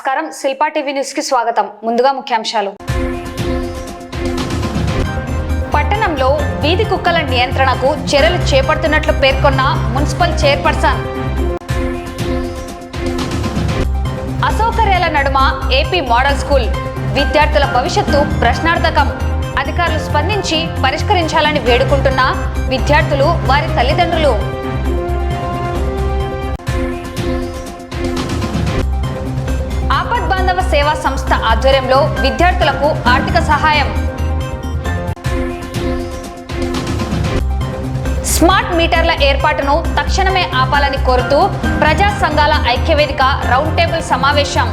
నమస్కారం Shilpa TV news కి స్వాగతం. ముందుగా ముఖ్యాంశాలు. పట్టణంలో వీధి కుక్కల నియంత్రణకు చర్యలు చేపడుతున్నట్లు పేర్కొన్న మున్సిపల్ చైర్పర్సన్. అసౌకర్యాల నడుమ ఏపీ మోడల్ స్కూల్ విద్యార్థుల భవిష్యత్తు ప్రశ్నార్థకం. అధికారులు స్పందించి పరిష్కరించాలని వేడుకుంటున్న విద్యార్థులు, వారి తల్లిదండ్రులు. ఆపద్బాంధవ సేవా సంస్థ ఆధ్వర్యంలో విద్యార్థులకు ఆర్థిక సహాయం. స్మార్ట్ మీటర్ల ఏర్పాటును తక్షణమే ఆపాలని కోరుతూ ప్రజా సంఘాల ఐక్యవేదిక రౌండ్ టేబుల్ సమావేశం.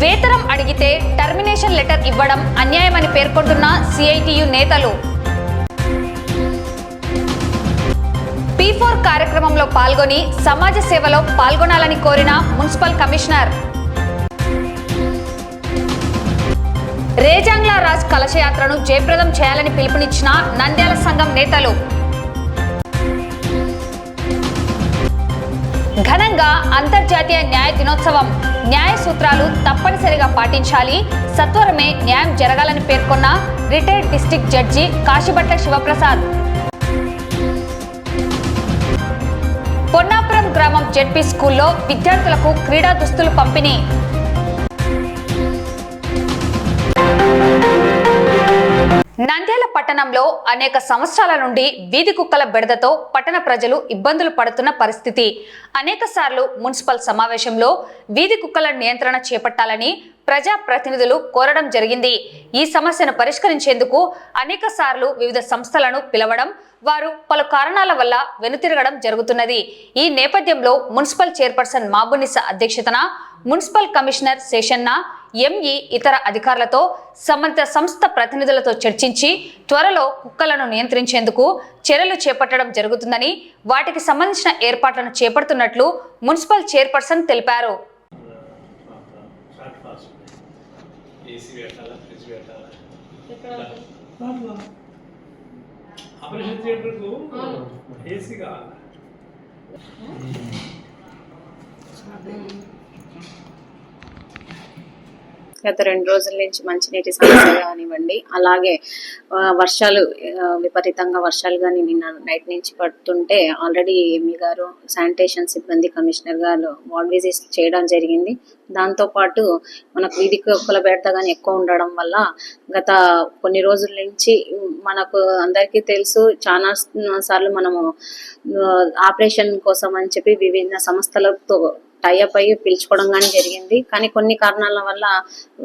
వేతనం అడిగితే టర్మినేషన్ లెటర్ ఇవ్వడం అన్యాయమని పేర్కొంటున్న సిఐటియు నేతలు. P4 కార్యక్రమంలో పాల్గొని సమాజ సేవలో పాల్గొనాలని కోరిన మున్సిపల్ కమిషనర్. రేజాంగ్లా రాజ్ కలశయాత్రను జయప్రదం చేయాలని పిలుపునిచ్చిన నంద్యాల సంఘం నేతలు. ఘనంగా అంతర్జాతీయ న్యాయ దినోత్సవం. న్యాయ సూత్రాలు తప్పనిసరిగా పాటించాలి, సత్వరమే న్యాయం జరగాలని పేర్కొన్న retired district judge Kasibhatla Sivaprasad. Ponnapuram గ్రామం జెడ్పీ స్కూల్లో విద్యార్థులకు క్రీడా దుస్తులు పంపిణీ. నంద్యాల పట్టణంలో అనేక సంవత్సరాల నుండి వీధి కుక్కల బెడదతో పట్టణ ప్రజలు ఇబ్బందులు పడుతున్న పరిస్థితి. అనేక సార్లు మున్సిపల్ సమావేశంలో వీధి కుక్కల నియంత్రణ చేపట్టాలని ప్రజా ప్రతినిధులు కోరడం జరిగింది. ఈ సమస్యను పరిష్కరించేందుకు అనేక సార్లు వివిధ సంస్థలను పిలవడం, వారు పలు కారణాల వల్ల వెనుతిరగడం జరుగుతున్నది. ఈ నేపథ్యంలో మున్సిపల్ చైర్పర్సన్ మాబునిసా అధ్యక్షతన మున్సిపల్ కమిషనర్ శేషన్న, ఎంఈ ఇతర అధికారులతో సంబంధిత సంస్థ ప్రతినిధులతో చర్చించి త్వరలో కుక్కలను నియంత్రించేందుకు చర్యలు చేపట్టడం జరుగుతుందని, వాటికి సంబంధించిన ఏర్పాట్లను చేపడుతున్నట్లు మున్సిపల్ చైర్పర్సన్ తెలిపారు. గత 2 రోజుల నుంచి మంచినీటి సమస్య కానివ్వండి, అలాగే వర్షాలు విపరీతంగా వర్షాలు కానీ నిన్న నైట్ నుంచి పడుతుంటే ఆల్రెడీ ఎంఈ గారు, శానిటేషన్ సిబ్బంది, కమిషనర్ గారు వార్డ్ విజిట్స్ చేయడం జరిగింది. దాంతోపాటు మనకు వీధి కుక్కల బెడద కానీ ఎక్కువ ఉండడం వల్ల గత కొన్ని రోజుల నుంచి మనకు అందరికీ తెలుసు, చాలా సార్లు మనము ఆపరేషన్ కోసం అని చెప్పి వివిధ సంస్థలతో టైఅప్ అయ్యి పిలుచుకోవడం కానీ జరిగింది. కానీ కొన్ని కారణాల వల్ల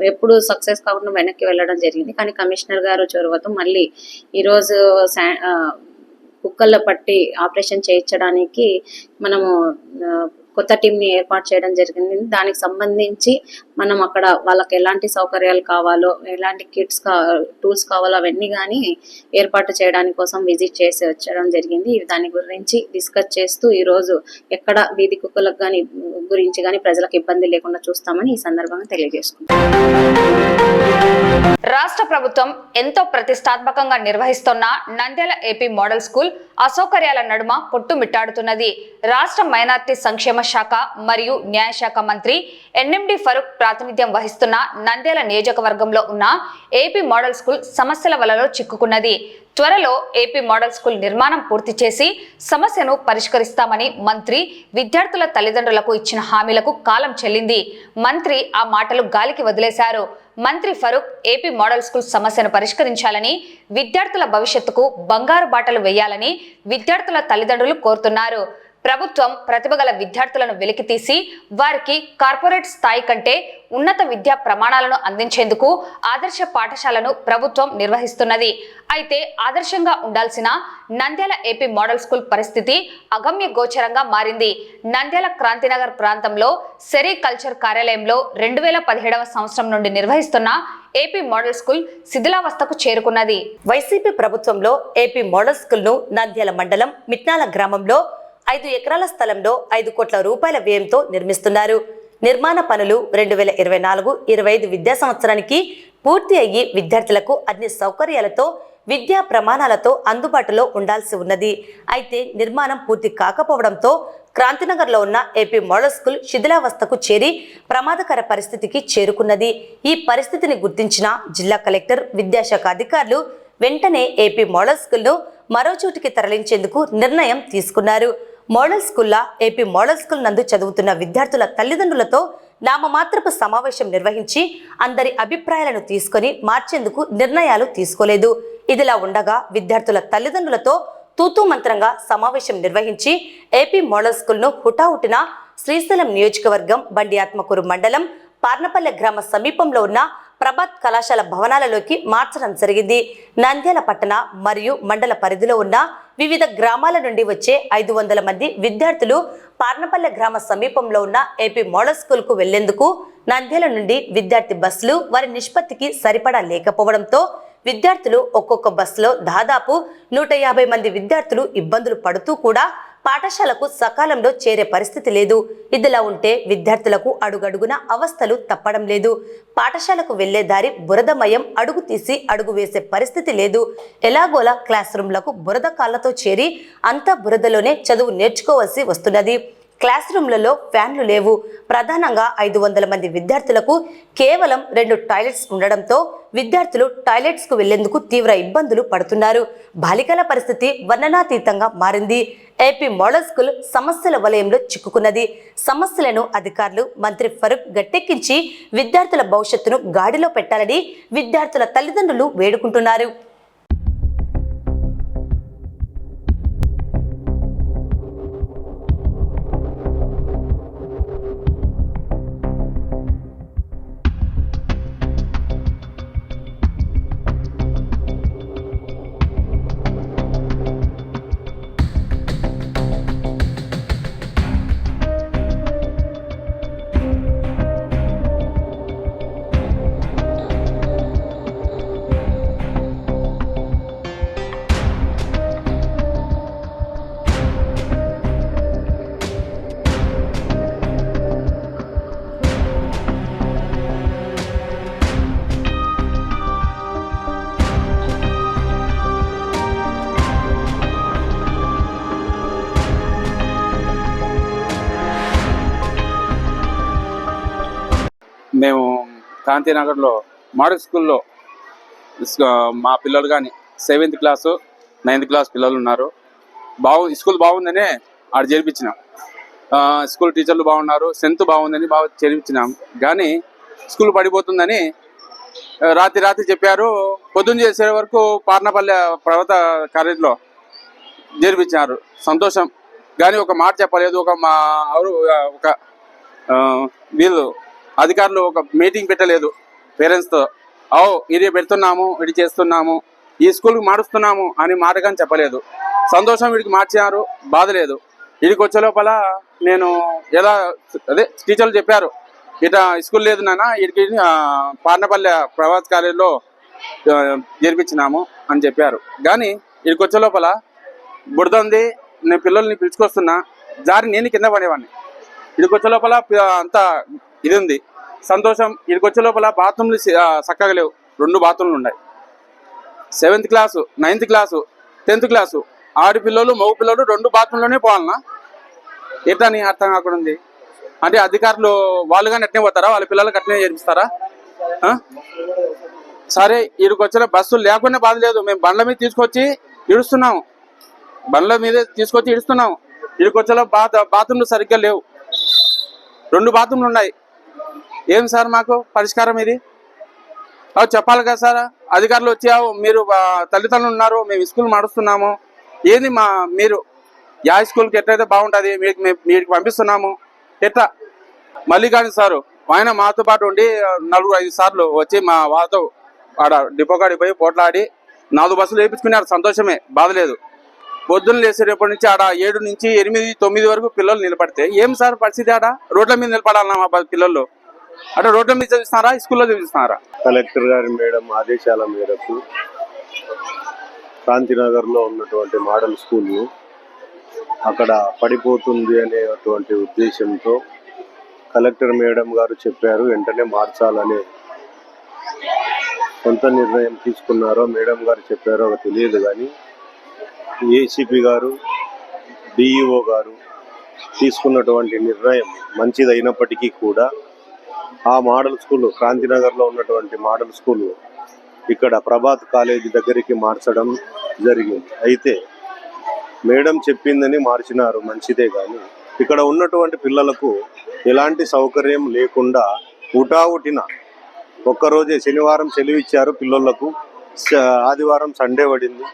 ఎప్పుడు సక్సెస్ కాకుండా వెనక్కి వెళ్ళడం జరిగింది. కానీ కమిషనర్ గారు చొరవతో మళ్ళీ ఈరోజు కుక్కల పట్టి ఆపరేషన్ చేయించడానికి మనము కొత్త టీంని ఏర్పాటు చేయడం జరిగింది. దానికి సంబంధించి మనం అక్కడ వాళ్ళకి ఎలాంటి సౌకర్యాలు కావాలో, ఎలాంటి కిట్స్ టూల్స్ కావాలో అవన్నీ కానీ ఏర్పాటు చేయడానికి కోసం విజిట్ చేసి వచ్చడం జరిగింది. దాని గురించి డిస్కస్ చేస్తూ ఈరోజు ఎక్కడ వీధి కుక్కలకు కానీ గురించి కానీ ప్రజలకు ఇబ్బంది లేకుండా చూస్తామని ఈ సందర్భంగా తెలియజేసుకుంటాం. రాష్ట్ర ప్రభుత్వం ఎంతో ప్రతిష్టాత్మకంగా నిర్వహిస్తున్న నంద్యాల ఏపీ మోడల్ స్కూల్ అసౌకర్యాల నడుమ కొట్టుమిట్టాడుతున్నది. రాష్ట్ర మైనార్టీ సంక్షేమ శాఖ మరియు న్యాయశాఖ మంత్రి ఎన్ఎండి ఫరూక్ ప్రాతినిధ్యం వహిస్తున్న నంద్యాల నియోజకవర్గంలో ఉన్న ఏపీ మోడల్ స్కూల్ సమస్యల వలలో చిక్కుకున్నది. త్వరలో ఏపీ మోడల్ స్కూల్ నిర్మాణం పూర్తి చేసి సమస్యను పరిష్కరిస్తామని మంత్రి విద్యార్థుల తల్లిదండ్రులకు ఇచ్చిన హామీలకు కాలం చెల్లింది. మంత్రి ఆ మాటలు గాలికి వదిలేశారు. మంత్రి ఫరూక్ ఏపీ మోడల్ స్కూల్ సమస్యను పరిష్కరించాలని, విద్యార్థుల భవిష్యత్తుకు బంగారు బాటలు వేయాలని విద్యార్థుల తల్లిదండ్రులు కోరుతున్నారు. ప్రభుత్వం ప్రతిభగల విద్యార్థులను వెలికితీసి వారికి కార్పొరేట్ స్థాయి కంటే ఉన్నత విద్యా ప్రమాణాలను అందించేందుకు ఆదర్శ పాఠశాలను ప్రభుత్వం నిర్వహిస్తున్నది. అయితే ఆదర్శంగా ఉండాల్సిన నంద్యాల ఏపీ మోడల్ స్కూల్ పరిస్థితి అగమ్య గోచరంగా మారింది. నంద్యాల క్రాంతినగర్ ప్రాంతంలో సెరికల్చర్ కార్యాలయంలో 2017వ సంవత్సరం నుండి నిర్వహిస్తున్న ఏపీ మోడల్ స్కూల్ శిథిలావస్థకు చేరుకున్నది. వైసీపీ ప్రభుత్వంలో ఏపీ మోడల్ స్కూల్ ను నంద్యాల మండలం మిట్నాల గ్రామంలో 5 ఎకరాల స్థలంలో 5 కోట్ల రూపాయల వ్యయంతో నిర్మిస్తున్నారు. నిర్మాణ పనులు 2024-25 విద్యా సంవత్సరానికి పూర్తి అయ్యి విద్యార్థులకు అన్ని సౌకర్యాలతో విద్యా ప్రమాణాలతో అందుబాటులో ఉండాల్సి ఉన్నది. అయితే నిర్మాణం పూర్తి కాకపోవడంతో క్రాంతినగర్లో ఉన్న ఏపీ మోడల్ స్కూల్ శిథిలావస్థకు చేరి ప్రమాదకర పరిస్థితికి చేరుకున్నది. ఈ పరిస్థితిని గుర్తించిన జిల్లా కలెక్టర్, విద్యాశాఖ అధికారులు వెంటనే ఏపీ మోడల్ స్కూల్ను మరో చోటికి తరలించేందుకు నిర్ణయం తీసుకున్నారు. మోడల్ స్కూల్లా ఏపీ మోడల్ స్కూల్ నందు చదువుతున్న విద్యార్థుల తల్లిదండ్రులతో నామమాత్రపు సమావేశం నిర్వహించి అందరి అభిప్రాయాలను తీసుకొని మార్చేందుకు నిర్ణయాలు తీసుకోలేదు. ఇదిలా ఉండగా విద్యార్థుల తల్లిదండ్రులతో తూతూ మంత్రంగా సమావేశం నిర్వహించి ఏపీ మోడల్ స్కూల్ను హుటాహుటిన శ్రీశైలం నియోజకవర్గం బండి ఆత్మకూరు మండలం పార్నపల్లె గ్రామ సమీపంలో ఉన్న ప్రభాత్ కళాశాల భవనాలలోకి మార్చడం జరిగింది. నంద్యాల పట్టణ మరియు మండల పరిధిలో ఉన్న వివిధ గ్రామాల నుండి వచ్చే 500 మంది విద్యార్థులు పార్నపల్లె గ్రామ సమీపంలో ఉన్న ఏపీ మోడల్ స్కూల్ కు వెళ్లేందుకు నంద్యాల నుండి విద్యార్థి బస్సులు వారి నిష్పత్తికి సరిపడా లేకపోవడంతో విద్యార్థులు ఒక్కొక్క బస్సులో దాదాపు 150 మంది విద్యార్థులు ఇబ్బందులు పడుతూ కూడా పాఠశాలకు సకాలంలో చేరే పరిస్థితి లేదు. ఇదిలా ఉంటే విద్యార్థులకు అడుగడుగున అవస్థలు తప్పడం లేదు. పాఠశాలకు వెళ్లే దారి బురదమయం, అడుగు తీసి అడుగు వేసే పరిస్థితి లేదు. ఎలాగోలా క్లాస్ రూమ్లకు బురద కాళ్లతో చేరి అంతా బురదలోనే చదువు నేర్చుకోవాల్సి వస్తున్నది. క్లాస్ రూమ్లలో ఫ్యాన్లు లేవు. ప్రధానంగా 500 మంది విద్యార్థులకు కేవలం 2 టాయిలెట్స్ ఉండడంతో విద్యార్థులు టాయిలెట్స్ కు వెళ్లేందుకు తీవ్ర ఇబ్బందులు పడుతున్నారు. బాలికల పరిస్థితి వర్ణనాతీతంగా మారింది. ఏపీ మోడల్ స్కూల్ సమస్యల వలయంలో చిక్కుకున్నది. సమస్యలను అధికారులు, మంత్రి ఫరూక్ గట్టెక్కించి విద్యార్థుల భవిష్యత్తును గాడిలో పెట్టాలని విద్యార్థుల తల్లిదండ్రులు వేడుకుంటున్నారు. మేము క్రాంతినగర్లో మోడల్ స్కూల్లో మా పిల్లలు కానీ 7th క్లాసు 9th క్లాస్ పిల్లలు ఉన్నారు. స్కూల్ బాగుందనే ఆడ చేర్పించినాం. స్కూల్ టీచర్లు బాగున్నారు, స్ట్రెంత్ బాగుందని బాగా చేర్పించినాం. కానీ స్కూల్ పడిపోతుందని రాత్రి చెప్పారు. పొద్దున్న చేసే వరకు పార్నపల్లె పర్వత కాలేజీలో చేర్పించారు. సంతోషం. కానీ ఒక మాట చెప్పలేదు. వీళ్ళు అధికారులు ఒక మీటింగ్ పెట్టలేదు పేరెంట్స్తో. ఇది పెడుతున్నాము, ఇది చేస్తున్నాము, ఈ స్కూల్కి మారుస్తున్నాము అని మాట కానీ చెప్పలేదు. సంతోషం, వీడికి మార్చారు, బాధ లేదు. వీడికి వచ్చే లోపల నేను టీచర్లు చెప్పారు, ఇట్లా స్కూల్ లేదు నాన్న, వీడికి పార్నపల్లె ప్రభాత్ కాలేజీలో చేర్పించినాము అని చెప్పారు. కానీ వీడికి వచ్చే లోపల బురద ఉంది, నేను పిల్లల్ని పిలుచుకొస్తున్నా, జారి నేను కింద పడేవాడిని. వీడికి వచ్చే లోపల అంతా ఇది ఉంది. సంతోషం. వీడికి వచ్చే లోపల బాత్రూమ్లు చక్కగా లేవు. 2 బాత్రూమ్లు ఉన్నాయి. 7th class, 9th class, 10th class ఆడపిల్లలు, మగ పిల్లలు 2 బాత్రూంలోనే పోవాలన్నా ఎట్లా అని అర్థం కాకుండా ఉంది. అంటే అధికారులు వాళ్ళు కానీ అట్నే పోతారా, వాళ్ళ పిల్లలకి అట్నే చేర్పిస్తారా? సరే, వీడికి వచ్చిన బస్సులు లేకుండా బాధ లేదు. మేము బండ్ల మీద తీసుకొచ్చి ఇడుస్తున్నాము. వీడికి వచ్చేలా బాత్రూమ్లు సరిగ్గా లేవు. 2 బాత్రూమ్లు ఉన్నాయి. ఏం సార్ మాకు పరిష్కారం ఇది? చెప్పాలి కదా సార్. అధికారులు వచ్చావు, మీరు తల్లిదండ్రులు ఉన్నారు, మేము స్కూల్ నడుస్తున్నాము, ఏది మీరు యా స్కూల్కి ఎట్లయితే బాగుంటుంది మీకు పంపిస్తున్నాము ఎట్లా? మళ్ళీ కానీ సారు ఆయన మాతో పాటు ఉండి 4-5 సార్లు వచ్చి మా వాళ్ళతో ఆడ డిపో కాడికి పోయి పోట్లాడి 4 బస్సులు వేయించుకున్నారు. సంతోషమే, బాధ లేదు. పొద్దున్న లేచేటప్పటి నుంచి ఆడ 7 నుంచి 8, 9 వరకు పిల్లలు నిలబడితే ఏం సార్ పరిస్థితి? ఆడ రోడ్ల మీద నిలబడాలన్నా మా పిల్లలు? అంటే రోడ్ల మీద చదివిస్తున్నారా, స్కూల్లో చదివిస్తున్నారా? కలెక్టర్ గారి మేడం ఆదేశాల మేరకు క్రాంతినగర్లో ఉన్నటువంటి మోడల్ స్కూల్ను అక్కడ పడిపోతుంది అనేటువంటి ఉద్దేశంతో కలెక్టర్ మేడం గారు చెప్పారు, వెంటనే మార్చాలని కొంత నిర్ణయం తీసుకున్నారో మేడం గారు చెప్పారో తెలియదు. కానీ ఏసీపీ గారు, డిఈఓ గారు తీసుకున్నటువంటి నిర్ణయం మంచిదైనప్పటికీ కూడా ఆ మోడల్ స్కూల్ క్రాంతినగర్లో ఉన్నటువంటి మోడల్ స్కూల్ ఇక్కడ ప్రభాత్ కాలేజీ దగ్గరికి మార్చడం జరిగింది. అయితే మేడం చెప్పిందని మార్చినారు, మంచిదే, కానీ ఇక్కడ ఉన్నటువంటి పిల్లలకు ఎలాంటి సౌకర్యం లేకుండా ఉటావుటిన ఒక్కరోజే శనివారం సెలవు ఇచ్చారు పిల్లలకు, ఆదివారం సండే పడింది,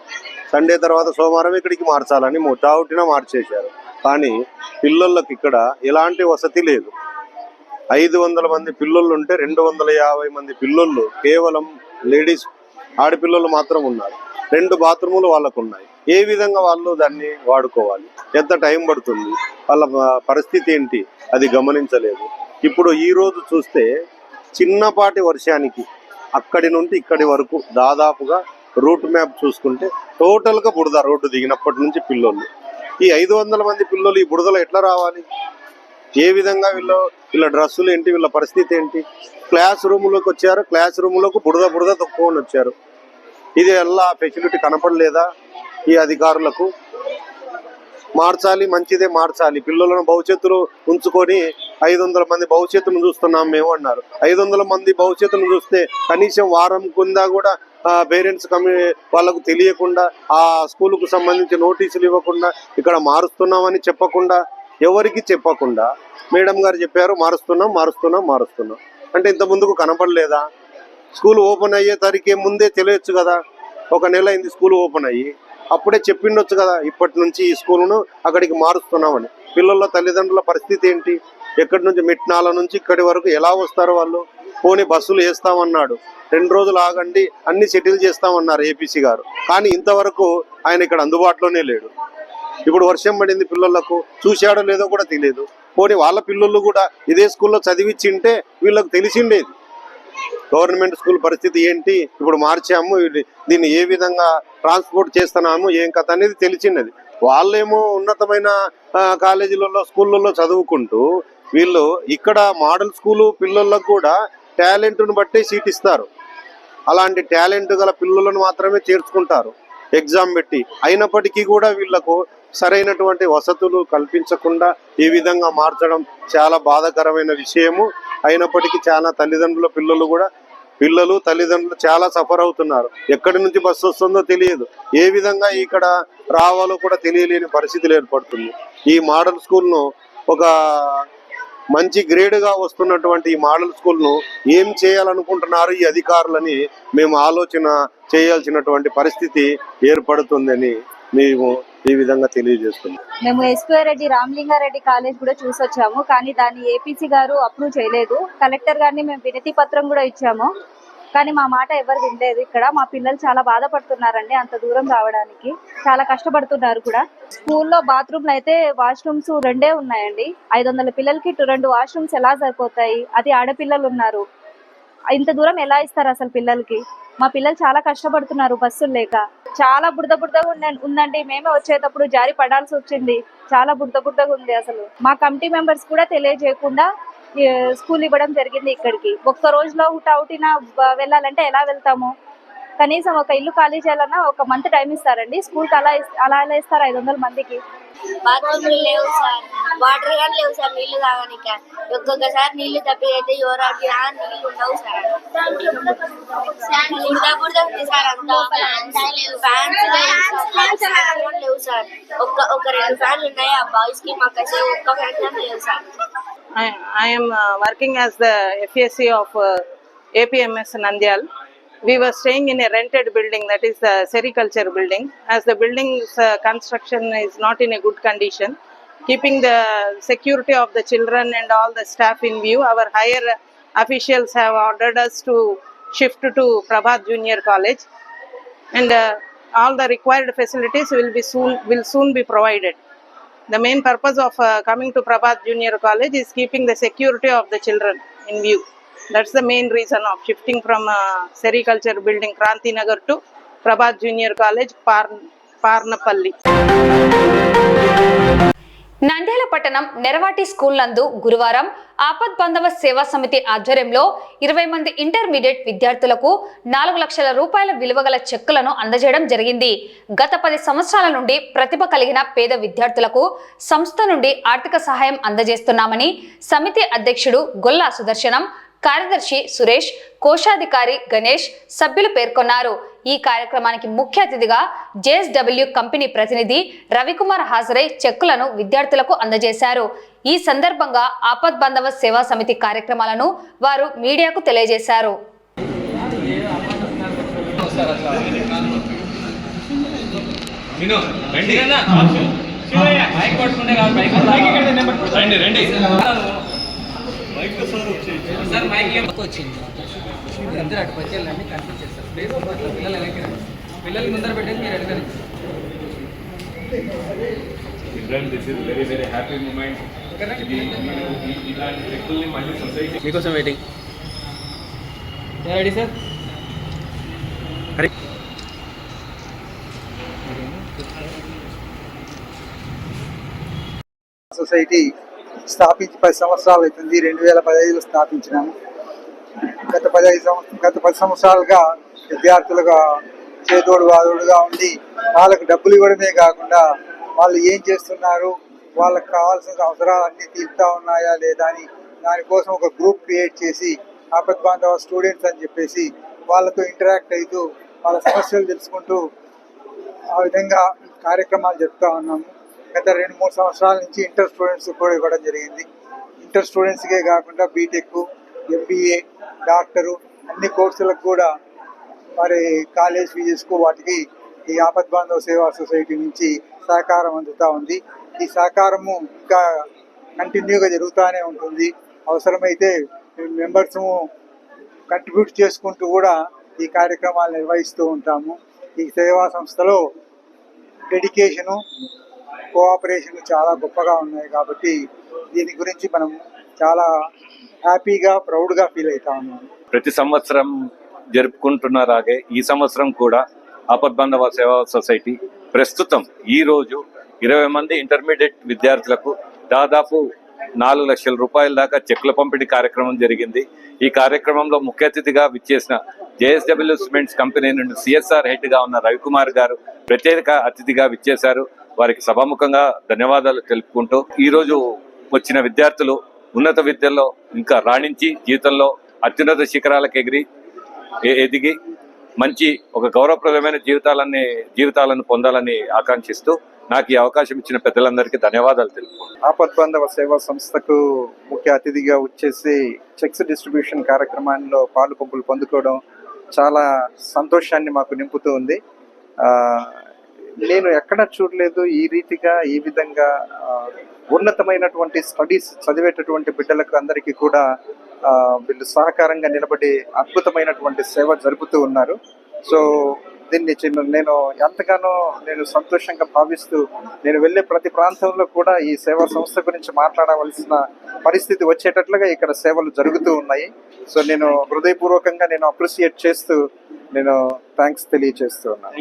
సండే తర్వాత సోమవారం ఇక్కడికి మార్చాలని ఉటావుటిన మార్చేశారు. కానీ పిల్లలకు ఇక్కడ ఎలాంటి వసతి లేదు. 500 మంది పిల్లలు ఉంటే 250 మంది పిల్లలు కేవలం లేడీస్ ఆడపిల్లలు మాత్రం ఉన్నారు. 2 బాత్రూములు వాళ్ళకు ఉన్నాయి. ఏ విధంగా వాళ్ళు దాన్ని వాడుకోవాలి, ఎంత టైం పడుతుంది, వాళ్ళ పరిస్థితి ఏంటి, అది గమనించలేదు. ఇప్పుడు ఈ రోజు చూస్తే చిన్నపాటి వర్షానికి అక్కడి నుండి ఇక్కడి వరకు దాదాపుగా రూట్ మ్యాప్ చూసుకుంటే టోటల్గా బురద. రోడ్డు దిగినప్పటి నుంచి పిల్లలు, ఈ 500 మంది పిల్లలు ఈ బురదలో ఎట్లా రావాలి, ఏ విధంగా వీళ్ళ డ్రెస్సులు ఏంటి, వీళ్ళ పరిస్థితి ఏంటి. క్లాస్ రూమ్లోకి వచ్చారు, క్లాస్ రూమ్లోకి బురద తొక్కుకొని వచ్చారు. ఇది ఎలా ఫెసిలిటీ కనపడలేదా ఈ అధికారులకు? మార్చాలి, మంచిదే మార్చాలి. పిల్లలను భవిష్యత్తులో ఉంచుకొని 500 మంది భవిష్యత్తును చూస్తున్నాం మేము అన్నారు. 500 మంది భవిష్యత్తును చూస్తే కనీసం వారం కింద కూడా పేరెంట్స్ వాళ్ళకు తెలియకుండా, ఆ స్కూలుకు సంబంధించి నోటీసులు ఇవ్వకుండా, ఇక్కడ మారుస్తున్నామని చెప్పకుండా, ఎవరికి చెప్పకుండా మేడం గారు చెప్పారు మారుస్తున్నాం అంటే ఇంత ముందుకు కనపడలేదా? స్కూల్ ఓపెన్ అయ్యే తారీఖే ముందే తెలియచ్చు కదా. 1 నెల అయింది స్కూల్ ఓపెన్ అయ్యి, అప్పుడే చెప్పిండొచ్చు కదా ఇప్పటి నుంచి ఈ స్కూలును అక్కడికి మారుస్తున్నామని. పిల్లల తల్లిదండ్రుల పరిస్థితి ఏంటి? ఎక్కడి నుంచి మిట్నాల నుంచి ఇక్కడి వరకు ఎలా వస్తారు వాళ్ళు? పోనీ బస్సులు వేస్తామన్నాడు, 2 రోజులు ఆగండి అన్ని సెటిల్ చేస్తామన్నారు ఏపీసీ గారు. కానీ ఇంతవరకు ఆయన ఇక్కడ అందుబాటులోనే లేడు. ఇప్పుడు వర్షం పడింది, పిల్లలకు చూశాడో లేదో కూడా తెలియదు. పోనీ వాళ్ళ పిల్లలు కూడా ఇదే స్కూల్లో చదివించింటే వీళ్ళకి తెలిసిండేది గవర్నమెంట్ స్కూల్ పరిస్థితి ఏంటి, ఇప్పుడు మార్చాము, దీన్ని ఏ విధంగా ట్రాన్స్పోర్ట్ చేస్తున్నాము, ఏం కథ అనేది తెలిసిండేది. వాళ్ళేమో ఉన్నతమైన కాలేజీలలో స్కూళ్ళల్లో చదువుకుంటూ వీళ్ళు ఇక్కడ మోడల్ స్కూలు పిల్లలకు కూడా టాలెంట్ను బట్టి సీట్ ఇస్తారు. అలాంటి టాలెంట్ గల పిల్లలను మాత్రమే చేర్చుకుంటారు ఎగ్జామ్ పెట్టి. అయినప్పటికీ కూడా వీళ్లకు సరైనటువంటి వసతులు కల్పించకుండా ఈ విధంగా మార్చడం చాలా బాధాకరమైన విషయము. అయినప్పటికీ చాలా పిల్లలు తల్లిదండ్రులు చాలా సఫర్ అవుతున్నారు. ఎక్కడి నుంచి బస్సు వస్తుందో తెలియదు, ఏ విధంగా ఇక్కడ రావాలో కూడా తెలియలేని పరిస్థితులు ఏర్పడుతుంది. ఈ మోడల్ స్కూల్ను ఒక మంచి గ్రేడ్గా వస్తున్నటువంటి ఈ మోడల్ స్కూల్ను ఏం చేయాలనుకుంటున్నారు ఈ అధికారులని మేము ఆలోచన చేయాల్సినటువంటి పరిస్థితి ఏర్పడుతుందని మేము ఈ విధంగా తెలియజేస్తున్నాం. మేము ఎస్క్వేర్ రెడ్డి రామలింగారెడ్డి కాలేజ్ కూడా చూసొచ్చాము, కానీ దాన్ని ఏపీసీ గారు అప్రూవ్ చేయలేదు. కలెక్టర్ గారిని మేము వినతి పత్రం కూడా ఇచ్చాము, కానీ మా మాట ఎవరు వినలేదు. ఇక్కడ మా పిల్లలు చాలా బాధపడుతున్నారండి, అంత దూరం రావడానికి చాలా కష్టపడుతున్నారు కూడా. స్కూల్లో బాత్రూమ్లు అయితే వాష్రూమ్స్ 2 ఉన్నాయండి. 500 పిల్లలకి 2 వాష్రూమ్స్ ఎలా సరిపోతాయి? అది ఆడపిల్లలు ఉన్నారు, ఇంత దూరం ఎలా ఇస్తారు అసలు పిల్లలకి? మా పిల్లలు చాలా కష్టపడుతున్నారు బస్సులు లేక. చాలా బురదగా ఉందండి. మేమే వచ్చేటప్పుడు జారి పడాల్సి వచ్చింది. చాలా బురదగా ఉంది. అసలు మా కమిటీ మెంబర్స్ కూడా తెలియజేయకుండా స్కూల్ ఇవ్వడం జరిగింది. ఇక్కడికి ఒక్క రోజులో అవుటినా వెళ్ళాలంటే ఎలా వెళ్తాము? కనీసం ఒక ఇల్లు ఖాళీ చేయాలన్నా 1 మంత్ టైం ఇస్తారండి. స్కూల్కి అలా ఎలా ఇస్తారు 500 మందికి? బాత్రూమ్లు లేవు సార్, వాటర్ కానీ లేవు సార్ నీళ్లు తాగనిక. ఒక్కొక్కసారి నీళ్లు తప్పి అయితే ఎవరికి నీళ్లు ఉండవు సార్. బురద ఉంది సార్, అంతా ఫ్యాన్స్ లేవు సార్. ఒక 2 ఫ్యాన్లు ఉన్నాయి ఆ బాయ్స్ కి, మాకు అయితే ఒక్క ఫ్యాన్ లేవు sir. I am working as the FAC of APMS Nandyal. We were staying in a rented building, that is the sericulture building. As the building's construction is not in a good condition, keeping the security of the children and all the staff in view, our higher officials have ordered us to shift to Prabhat Junior College, and all the required facilities will soon be provided. The main purpose of coming to Prabhat Junior College is keeping the security of the children in view. That's the main reason of shifting from sericulture building Kranti Nagar to Prabhat Junior College, Parnapalli. Nandyal పట్టణం Neravati school నందు గురువారం ఆపద్ బాంధవ సేవా సమితి ఆధ్వర్యంలో 20 మంది intermediate విద్యార్థులకు 4 లక్షల రూపాయల విలువగల చెక్కులను అందజేయడం జరిగింది. గత 10 సంవత్సరాల నుండి ప్రతిభ కలిగిన పేద విద్యార్థులకు సంస్థ నుండి ఆర్థిక సహాయం అందజేస్తున్నామని సమితి అధ్యక్షుడు గొల్లా సుదర్శనం, కార్యదర్శి సురేష్, కోశాధికారి గణేష్ సభ్యులు పేర్కొన్నారు. ఈ కార్యక్రమానికి ముఖ్య అతిథిగా JSW కంపెనీ ప్రతినిధి రవికుమార్ హాజరై చెక్కులను విద్యార్థులకు అందజేశారు. ఈ సందర్భంగా ఆపద్ బాంధవ సేవా సమితి కార్యక్రమాలను వారు మీడియాకు తెలియజేశారు. అందరూ అటు పచ్చేళ్ళని కనిపించేస్తారు. పిల్లలు ముందర పెట్టేది మీరు అడగండి. మీకోసం వెయిటింగ్. Ready sir? సొసైటీ స్థాపించి 10 సంవత్సరాలు అవుతుంది. 2015లో స్థాపించినాము. గత 10 సంవత్సరాలుగా విద్యార్థులుగా చేదోడు వాదోడుగా ఉండి వాళ్ళకు డబ్బులు ఇవ్వడమే కాకుండా వాళ్ళు ఏం చేస్తున్నారు, వాళ్ళకి కావాల్సిన అవసరాలు అన్నీ తీరుతా ఉన్నాయా లేదా అని దానికోసం ఒక గ్రూప్ క్రియేట్ చేసి ఆపద్ బాంధవ స్టూడెంట్స్ అని చెప్పేసి వాళ్ళతో ఇంటరాక్ట్ అవుతూ వాళ్ళ సమస్యలు తెలుసుకుంటూ ఆ విధంగా కార్యక్రమాలు జరుపుతూ ఉన్నాము. గత 2-3 సంవత్సరాల నుంచి ఇంటర్ స్టూడెంట్స్ కూడా ఇవ్వడం జరిగింది. ఇంటర్ స్టూడెంట్స్కే కాకుండా బీటెక్, MBA, డాక్టరు అన్ని కోర్సులకు కూడా మరి కాలేజ్ ఫీజెస్కు వాటికి ఈ ఆపద్ బాంధవ సేవా సొసైటీ నుంచి సహకారం అందుతూ ఉంది. ఈ సహకారము ఇంకా కంటిన్యూగా జరుగుతూనే ఉంటుంది. అవసరమైతే మెంబర్స్ కంట్రిబ్యూట్ చేసుకుంటూ కూడా ఈ కార్యక్రమాలు నిర్వహిస్తూ ఉంటాము. ఈ సేవా సంస్థలో డెడికేషను, కోఆపరేషన్ చాలా గొప్పగా ఉన్నాయి కాబట్టి దీని గురించి మనం చాలా హ్యాపీగా, ప్రౌడ్గా ఫీల్ అవుతా ఉన్నాం. ప్రతి సంవత్సరం జరుపుకుంటున్నారాగే ఈ సంవత్సరం కూడా ఆపద్ బాంధవ సేవా సొసైటీ ప్రస్తుతం ఈ రోజు 20 మంది ఇంటర్మీడియట్ విద్యార్థులకు దాదాపు 4 లక్షల రూపాయల దాకా చెక్కుల పంపిణీ కార్యక్రమం జరిగింది. ఈ కార్యక్రమంలో ముఖ్య అతిథిగా విచ్చేసిన JSW సిమెంట్స్ కంపెనీ నుండి CSR హెడ్ గా ఉన్న రవికుమార్ గారు ప్రత్యేక అతిథిగా విచ్చేశారు. వారికి సభాముఖంగా ధన్యవాదాలు తెలుపుకుంటూ ఈ రోజు వచ్చిన విద్యార్థులు ఉన్నత విద్యల్లో ఇంకా రాణించి జీవితంలో అత్యున్నత శిఖరాలకు ఎదిగి మంచి ఒక గౌరవప్రదమైన జీవితాలను పొందాలని ఆకాంక్షిస్తూ నాకు ఈ అవకాశం ఇచ్చిన పెద్దలందరికీ ధన్యవాదాలు తెలుపుకుంటున్నాను. ఆపద్ బాంధవ సేవా సంస్థకు ముఖ్య అతిథిగా వచ్చేసి చెక్స్ డిస్ట్రిబ్యూషన్ కార్యక్రమాల్లో పాలు పంపులు పొందుకోవడం చాలా సంతోషాన్ని మాకు నింపుతూ ఉంది. నేను ఎక్కడా చూడలేదు ఈ రీతిగా, ఈ విధంగా ఉన్నతమైనటువంటి స్టడీస్ చదివేటటువంటి బిడ్డలకు అందరికీ కూడా వీళ్ళు సహకారంగా నిలబడి అద్భుతమైనటువంటి సేవ జరుపుతూ ఉన్నారు. సో దీన్ని నేను ఎంతగానో సంతోషంగా భావిస్తూ నేను వెళ్ళే ప్రతి ప్రాంతంలో కూడా ఈ సేవా సంస్థ గురించి మాట్లాడవలసిన పరిస్థితి వచ్చేటట్లుగా ఇక్కడ సేవలు జరుగుతూ ఉన్నాయి. సో నేను హృదయపూర్వకంగా అప్రిషియేట్ చేస్తూ థ్యాంక్స్ తెలియజేస్తూ ఉన్నాను.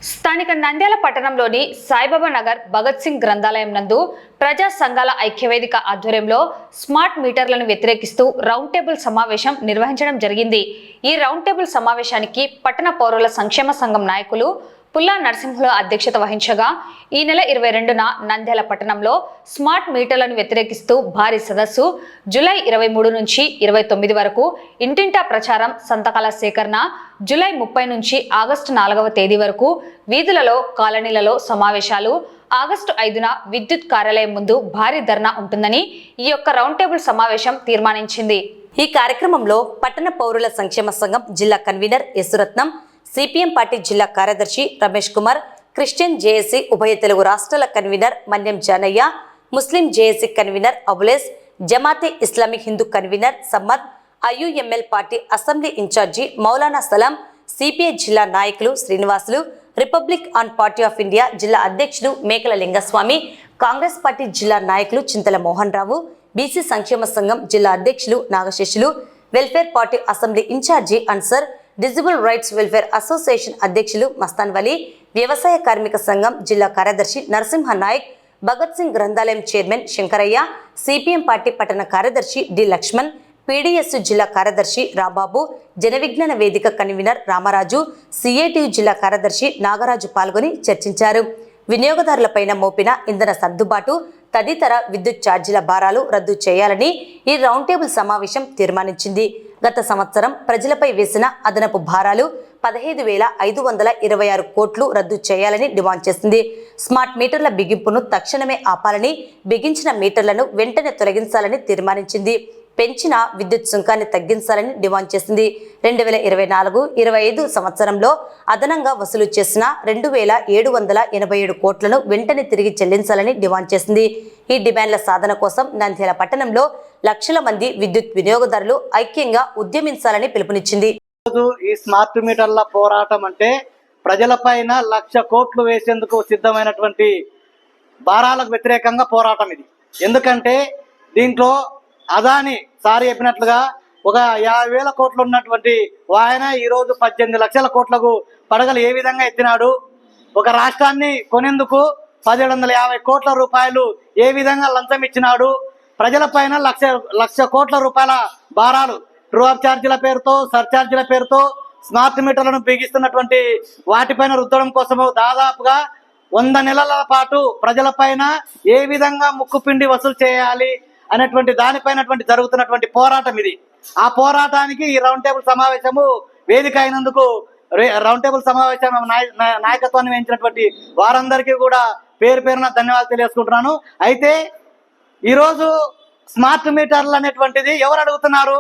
స్థానిక నంద్యాల పట్టణంలోని సాయిబాబా నగర్ భగత్ సింగ్ గ్రంథాలయం నందు ప్రజా సంఘాల ఐక్యవేదిక ఆధ్వర్యంలో స్మార్ట్ మీటర్లను వ్యతిరేకిస్తూ రౌండ్ టేబుల్ సమావేశం నిర్వహించడం జరిగింది. ఈ రౌండ్ టేబుల్ సమావేశానికి పట్టణ పౌరుల సంక్షేమ సంఘం నాయకులు పుల్లా నరసింహుల అధ్యక్షత వహించగా ఈ నెల 22న నంద్యాల పట్టణంలో స్మార్ట్ మీటర్లను వ్యతిరేకిస్తూ భారీ సదస్సు జూలై 23 నుంచి 29 వరకు ఇంటింటా ప్రచారం, సంతకాల సేకరణ జూలై 30 నుంచి ఆగస్టు 4వ తేదీ వరకు వీధులలో, కాలనీలలో సమావేశాలు, ఆగస్టు 5న విద్యుత్ కార్యాలయం ముందు భారీ ధర్నా ఉంటుందని ఈ యొక్క రౌండ్ టేబుల్ సమావేశం తీర్మానించింది. ఈ కార్యక్రమంలో పట్టణ పౌరుల సంక్షేమ సంఘం జిల్లా కన్వీనర్ యశ్వరత్నం, CPM పార్టీ జిల్లా కార్యదర్శి రమేష్ కుమార్, క్రిస్టియన్ జేఏసీ ఉభయ తెలుగు రాష్ట్రాల convener Manyam Janaiah, Muslim JAC convener Abules, Jamaate Islamic Hindu convener Sammad, IUML party assembly in charge Maulana Salam, CPI జిల్లా నాయకులు Srinivasulu, republican party of India జిల్లా అధ్యక్షుడు మేకల లింగస్వామి, కాంగ్రెస్ పార్టీ జిల్లా నాయకులు చింతల మోహన్ రావు, BC సంక్షేమ సంఘం జిల్లా అధ్యక్షులు Nagaseshulu, welfare party assembly in charge Ansar, disabled rights welfare association అధ్యక్షులు మస్తాన్ వలీ, వ్యవసాయ కార్మిక సంఘం జిల్లా కార్యదర్శి నరసింహ నాయక్, భగత్ సింగ్ గ్రంథాలయం చైర్మన్ శంకరయ్య, సిపిఎం పార్టీ పట్టణ కార్యదర్శి డి లక్ష్మణ్, పీడీఎస్ జిల్లా కార్యదర్శి రాంబాబు, జన విజ్ఞాన వేదిక కన్వీనర్ రామరాజు, సిఐటియు జిల్లా కార్యదర్శి నాగరాజు పాల్గొని చర్చించారు. వినియోగదారులపైన మోపిన ఇంధన సర్దుబాటు తదితర విద్యుత్ ఛార్జీల భారాలు రద్దు చేయాలని ఈ రౌండ్ టేబుల్ సమావేశం తీర్మానించింది. గత సంవత్సరం ప్రజలపై వేసిన అదనపు భారాలు 15,526 కోట్లు రద్దు చేయాలని డిమాండ్ చేసింది. స్మార్ట్ మీటర్ల బిగింపును తక్షణమే ఆపాలని, బిగించిన మీటర్లను వెంటనే తొలగించాలని తీర్మానించింది. పెంచిన విద్యుత్ సుంకాన్ని తగ్గించాలని డిమాండ్ చేసింది. 2024-25 సంవత్సరంలో అదనంగా వసూలు చేసిన 2,787 కోట్లను వెంటనే తిరిగి చెల్లించాలని డిమాండ్ చేసింది. ఈ డిమాండ్ల సాధన కోసం నంద్యాల పట్టణంలో లక్షల మంది విద్యుత్ వినియోగదారులు ఐక్యంగా ఉద్యమించాలని పిలుపునిచ్చింది. ఈ స్మార్ట్ మీటర్ల పోరాటం అంటే ప్రజలపైన 1,00,000 కోట్లు వేసేందుకు సిద్ధమైనటువంటి భారాలకు వ్యతిరేకంగా పోరాటం ఇది. ఎందుకంటే దీంట్లో అదాని సారి చెప్పినట్లుగా ఒక 50,000 కోట్లు ఉన్నటువంటి ఆయన ఈరోజు 18 లక్షల కోట్లకు పడగలు ఏ విధంగా ఎత్తినాడు, ఒక రాష్ట్రాన్ని కొనేందుకు 1,750 కోట్ల రూపాయలు ఏ విధంగా లంచం ఇచ్చినాడు, ప్రజలపైన 1,00,000 కోట్ల రూపాయల భారాలు ట్రూ అప్ ఛార్జీల పేరుతో, సర్ఛార్జీల పేరుతో స్మార్ట్ మీటర్లను బిగిస్తున్నటువంటి వాటిపైన రుద్దడం కోసము దాదాపుగా 100 నెలల పాటు ప్రజలపైన ఏ విధంగా ముక్కుపిండి వసూలు చేయాలి అనేటువంటి దానిపైనటువంటి జరుగుతున్నటువంటి పోరాటం ఇది. ఆ పోరాటానికి ఈ రౌండ్ టేబుల్ సమావేశము వేదిక అయినందుకు రౌండ్ టేబుల్ సమావేశం నాయకత్వాన్ని వహించినటువంటి వారందరికీ కూడా పేరు పేరున ధన్యవాదాలు తెలియజేసుకుంటున్నాను. అయితే ఈరోజు స్మార్ట్ మీటర్లు అనేటువంటిది ఎవరు అడుగుతున్నారు?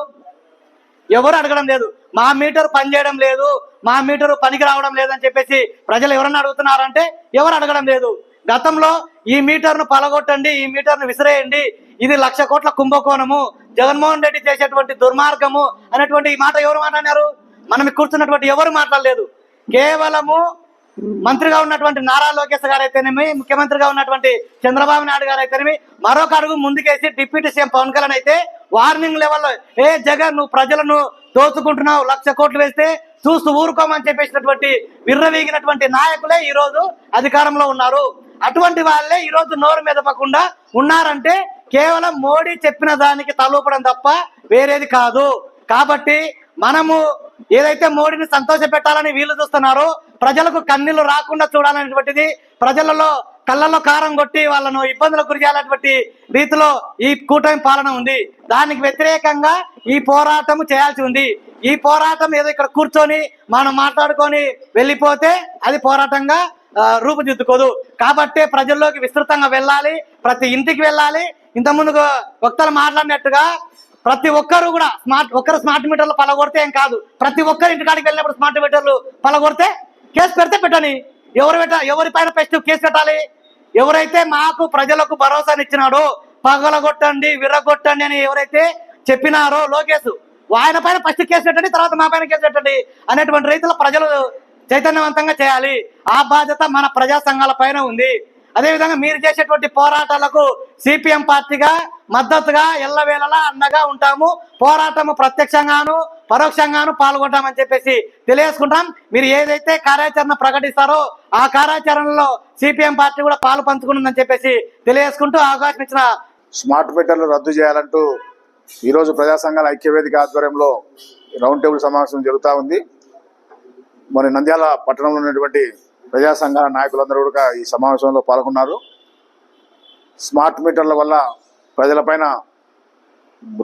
ఎవరు అడగడం లేదు. మా మీటర్ పనిచేయడం లేదు, మా మీటర్ పనికి రావడం లేదని చెప్పేసి ప్రజలు ఎవరన్నా అడుగుతున్నారంటే ఎవరు అడగడం లేదు. గతంలో ఈ మీటర్ను పలగొట్టండి, ఈ మీటర్ను విసిరేయండి, ఇది 1,00,000 కోట్ల కుంభకోణము, జగన్మోహన్ రెడ్డి చేసేటువంటి దుర్మార్గము అనేటువంటి ఈ మాట ఎవరు మాట్లాడారు? మనం కూర్చున్నటువంటి ఎవరు మాట్లాడలేదు. కేవలము మంత్రిగా ఉన్నటువంటి నారా లోకేష్ గారు అయితేనేమి, ముఖ్యమంత్రిగా ఉన్నటువంటి చంద్రబాబు నాయుడు గారు అయితేనేమి, మరొక అడుగు ముందుకేసి డిప్యూటీ సీఎం పవన్ కళ్యాణ్ అయితే వార్నింగ్ లెవెల్లో ఏ జగన్ నువ్వు ప్రజలను దోచుకుంటున్నావు, 1,00,000 కోట్లు వేస్తే చూస్తూ ఊరుకోమని చెప్పేసినటువంటి విర్రవీగినటువంటి నాయకులే ఈ రోజు అధికారంలో ఉన్నారు. అటువంటి వాళ్ళే ఈ రోజు నోరు మెదపకుండా ఉన్నారంటే కేవలం మోడీ చెప్పిన దానికి తలూపడం తప్ప వేరేది కాదు. కాబట్టి మనము ఏదైతే మోడీని సంతోష పెట్టాలని వీళ్ళు చూస్తున్నారో, ప్రజలకు కన్నీళ్లు రాకుండా చూడాలనేటువంటిది, ప్రజలలో కళ్ళల్లో కారం కొట్టి వాళ్ళను ఇబ్బందులకు గురి చేయాలనేటువంటి రీతిలో ఈ కూటమి పాలన ఉంది. దానికి వ్యతిరేకంగా ఈ పోరాటం చేయాల్సి ఉంది. ఈ పోరాటం ఏదో ఇక్కడ కూర్చొని మనం మాట్లాడుకొని వెళ్ళిపోతే అది పోరాటంగా రూపుదిద్దుకోదు. కాబట్టి ప్రజల్లోకి విస్తృతంగా వెళ్ళాలి, ప్రతి ఇంటికి వెళ్ళాలి. ఇంతకుముందు వక్తలు మాట్లాడినట్టుగా ప్రతి ఒక్కరు కూడా స్మార్ట్ మీటర్లు పలగొడితే ఏం కాదు, ప్రతి ఒక్కరు ఇంటికాడికి వెళ్ళినప్పుడు స్మార్ట్ మీటర్లు పలగొడితే కేసు పెడితే పెట్టని. ఎవరిపైన ఫస్ట్ కేసు పెట్టాలి? ఎవరైతే మాకు ప్రజలకు భరోసానిచ్చినాడో, పగలగొట్టండి విర్రగొట్టండి అని ఎవరైతే చెప్పినారో లోకేష్, ఆయన పైన ఫస్ట్ కేసు పెట్టండి, తర్వాత మా పైన కేసు పెట్టండి అనేటువంటి రీతిలో ప్రజలు చైతన్యవంతంగా చేయాలి. ఆ బాధ్యత మన ప్రజా సంఘాల పైన ఉంది. అదేవిధంగా మీరు చేసేటువంటి పోరాటాలకు సిపిఎం పార్టీగా మద్దతుగా ఎల్లవేళలా అండగా ఉంటాము. పోరాటము ప్రత్యక్షంగాను పరోక్షంగాను పాల్గొంటామని చెప్పేసి తెలియజేసుకుంటాం. మీరు ఏదైతే కార్యాచరణ ప్రకటిస్తారో ఆ కార్యాచరణలో సిపిఎం పార్టీ కూడా పాలు పంచుకుంటుందని చెప్పేసి తెలియజేసుకుంటూ అవకాశం ఇచ్చిన స్మార్ట్ మీటర్లు రద్దు చేయాలంటూ ఈరోజు ప్రజా సంఘాల ఐక్యవేదిక ఆధ్వర్యంలో రౌండ్ టేబుల్ సమావేశం జరుగుతూ ఉంది. మరి నంద్యాల పట్టణంలో ఉన్నటువంటి ప్రజా సంఘాల నాయకులందరూ కూడా ఈ సమావేశంలో పాల్గొన్నారు. స్మార్ట్ మీటర్ల వల్ల ప్రజలపైన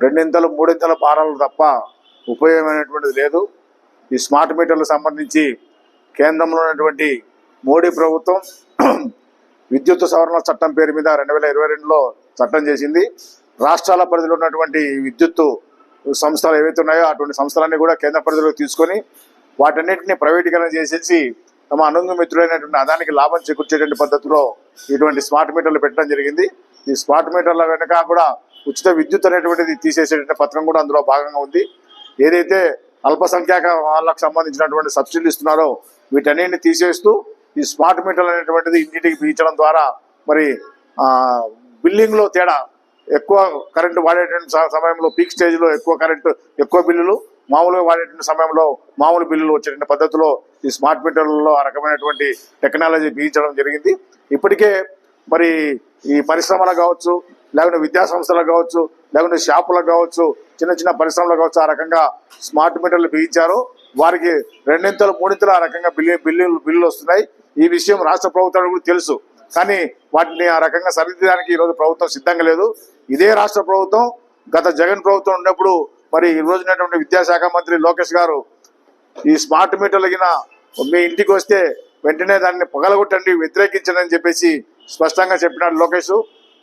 2 3 భారాలు తప్ప ఉపయోగమైనటువంటిది లేదు. ఈ స్మార్ట్ మీటర్లకు సంబంధించి కేంద్రంలో ఉన్నటువంటి మోడీ ప్రభుత్వం విద్యుత్ సవరణ చట్టం పేరు మీద 2022లో చట్టం చేసింది. రాష్ట్రాల పరిధిలో ఉన్నటువంటి విద్యుత్ సంస్థలు ఏవైతే ఉన్నాయో అటువంటి సంస్థలన్నీ కూడా కేంద్ర పరిధిలోకి తీసుకొని వాటన్నిటిని ప్రైవేటీకరణ చేసేసి తమ అనుంగు మిత్రులైనటువంటి అదానికి లాభం చేకూర్చేటువంటి పద్ధతిలో ఇటువంటి స్మార్ట్ మీటర్లు పెట్టడం జరిగింది. ఈ స్మార్ట్ మీటర్ల వెనుక కూడా ఉచిత విద్యుత్ అనేటువంటిది తీసేసేటువంటి పథకం కూడా అందులో భాగంగా ఉంది. ఏదైతే అల్పసంఖ్యాక వాళ్ళకు సంబంధించినటువంటి సబ్సిడీలు ఇస్తున్నారో వీటన్నిటిని తీసేస్తూ ఈ స్మార్ట్ మీటర్లు అనేటువంటిది ఇంటింటికి బిగించడం ద్వారా మరి బిల్లింగ్లో తేడా, ఎక్కువ కరెంటు వాడేటువంటి సమయంలో పీక్ స్టేజ్లో ఎక్కువ కరెంటు ఎక్కువ బిల్లులు, మామూలుగా వాడేటువంటి సమయంలో మామూలు బిల్లులు వచ్చేటువంటి పద్ధతిలో ఈ స్మార్ట్ మీటర్లలో ఆ రకమైనటువంటి టెక్నాలజీ బిగించడం జరిగింది. ఇప్పటికే మరి ఈ పరిశ్రమలకు కావచ్చు, లేకుంటే విద్యా సంస్థలకు కావచ్చు, లేకుంటే షాపులకు కావచ్చు, చిన్న చిన్న పరిశ్రమలకు కావచ్చు, ఆ రకంగా స్మార్ట్ మీటర్లు బిగించారు. వారికి 2 3 ఆ రకంగా బిల్లులు వస్తున్నాయి. ఈ విషయం రాష్ట్ర ప్రభుత్వానికి కూడా తెలుసు. కానీ వాటిని ఆ రకంగా సరిదిద్దడానికి ఈరోజు ప్రభుత్వం సిద్ధంగా లేదు. ఇదే రాష్ట్ర ప్రభుత్వం గత జగన్ ప్రభుత్వం ఉన్నప్పుడు మరి ఈ రోజునటువంటి విద్యాశాఖ మంత్రి లోకేష్ గారు ఈ స్మార్ట్ మీటర్లు గిన మీ ఇంటికి వస్తే వెంటనే దాన్ని పగలగొట్టండి, వ్యతిరేకించండి అని చెప్పేసి స్పష్టంగా చెప్పినాడు లోకేష్.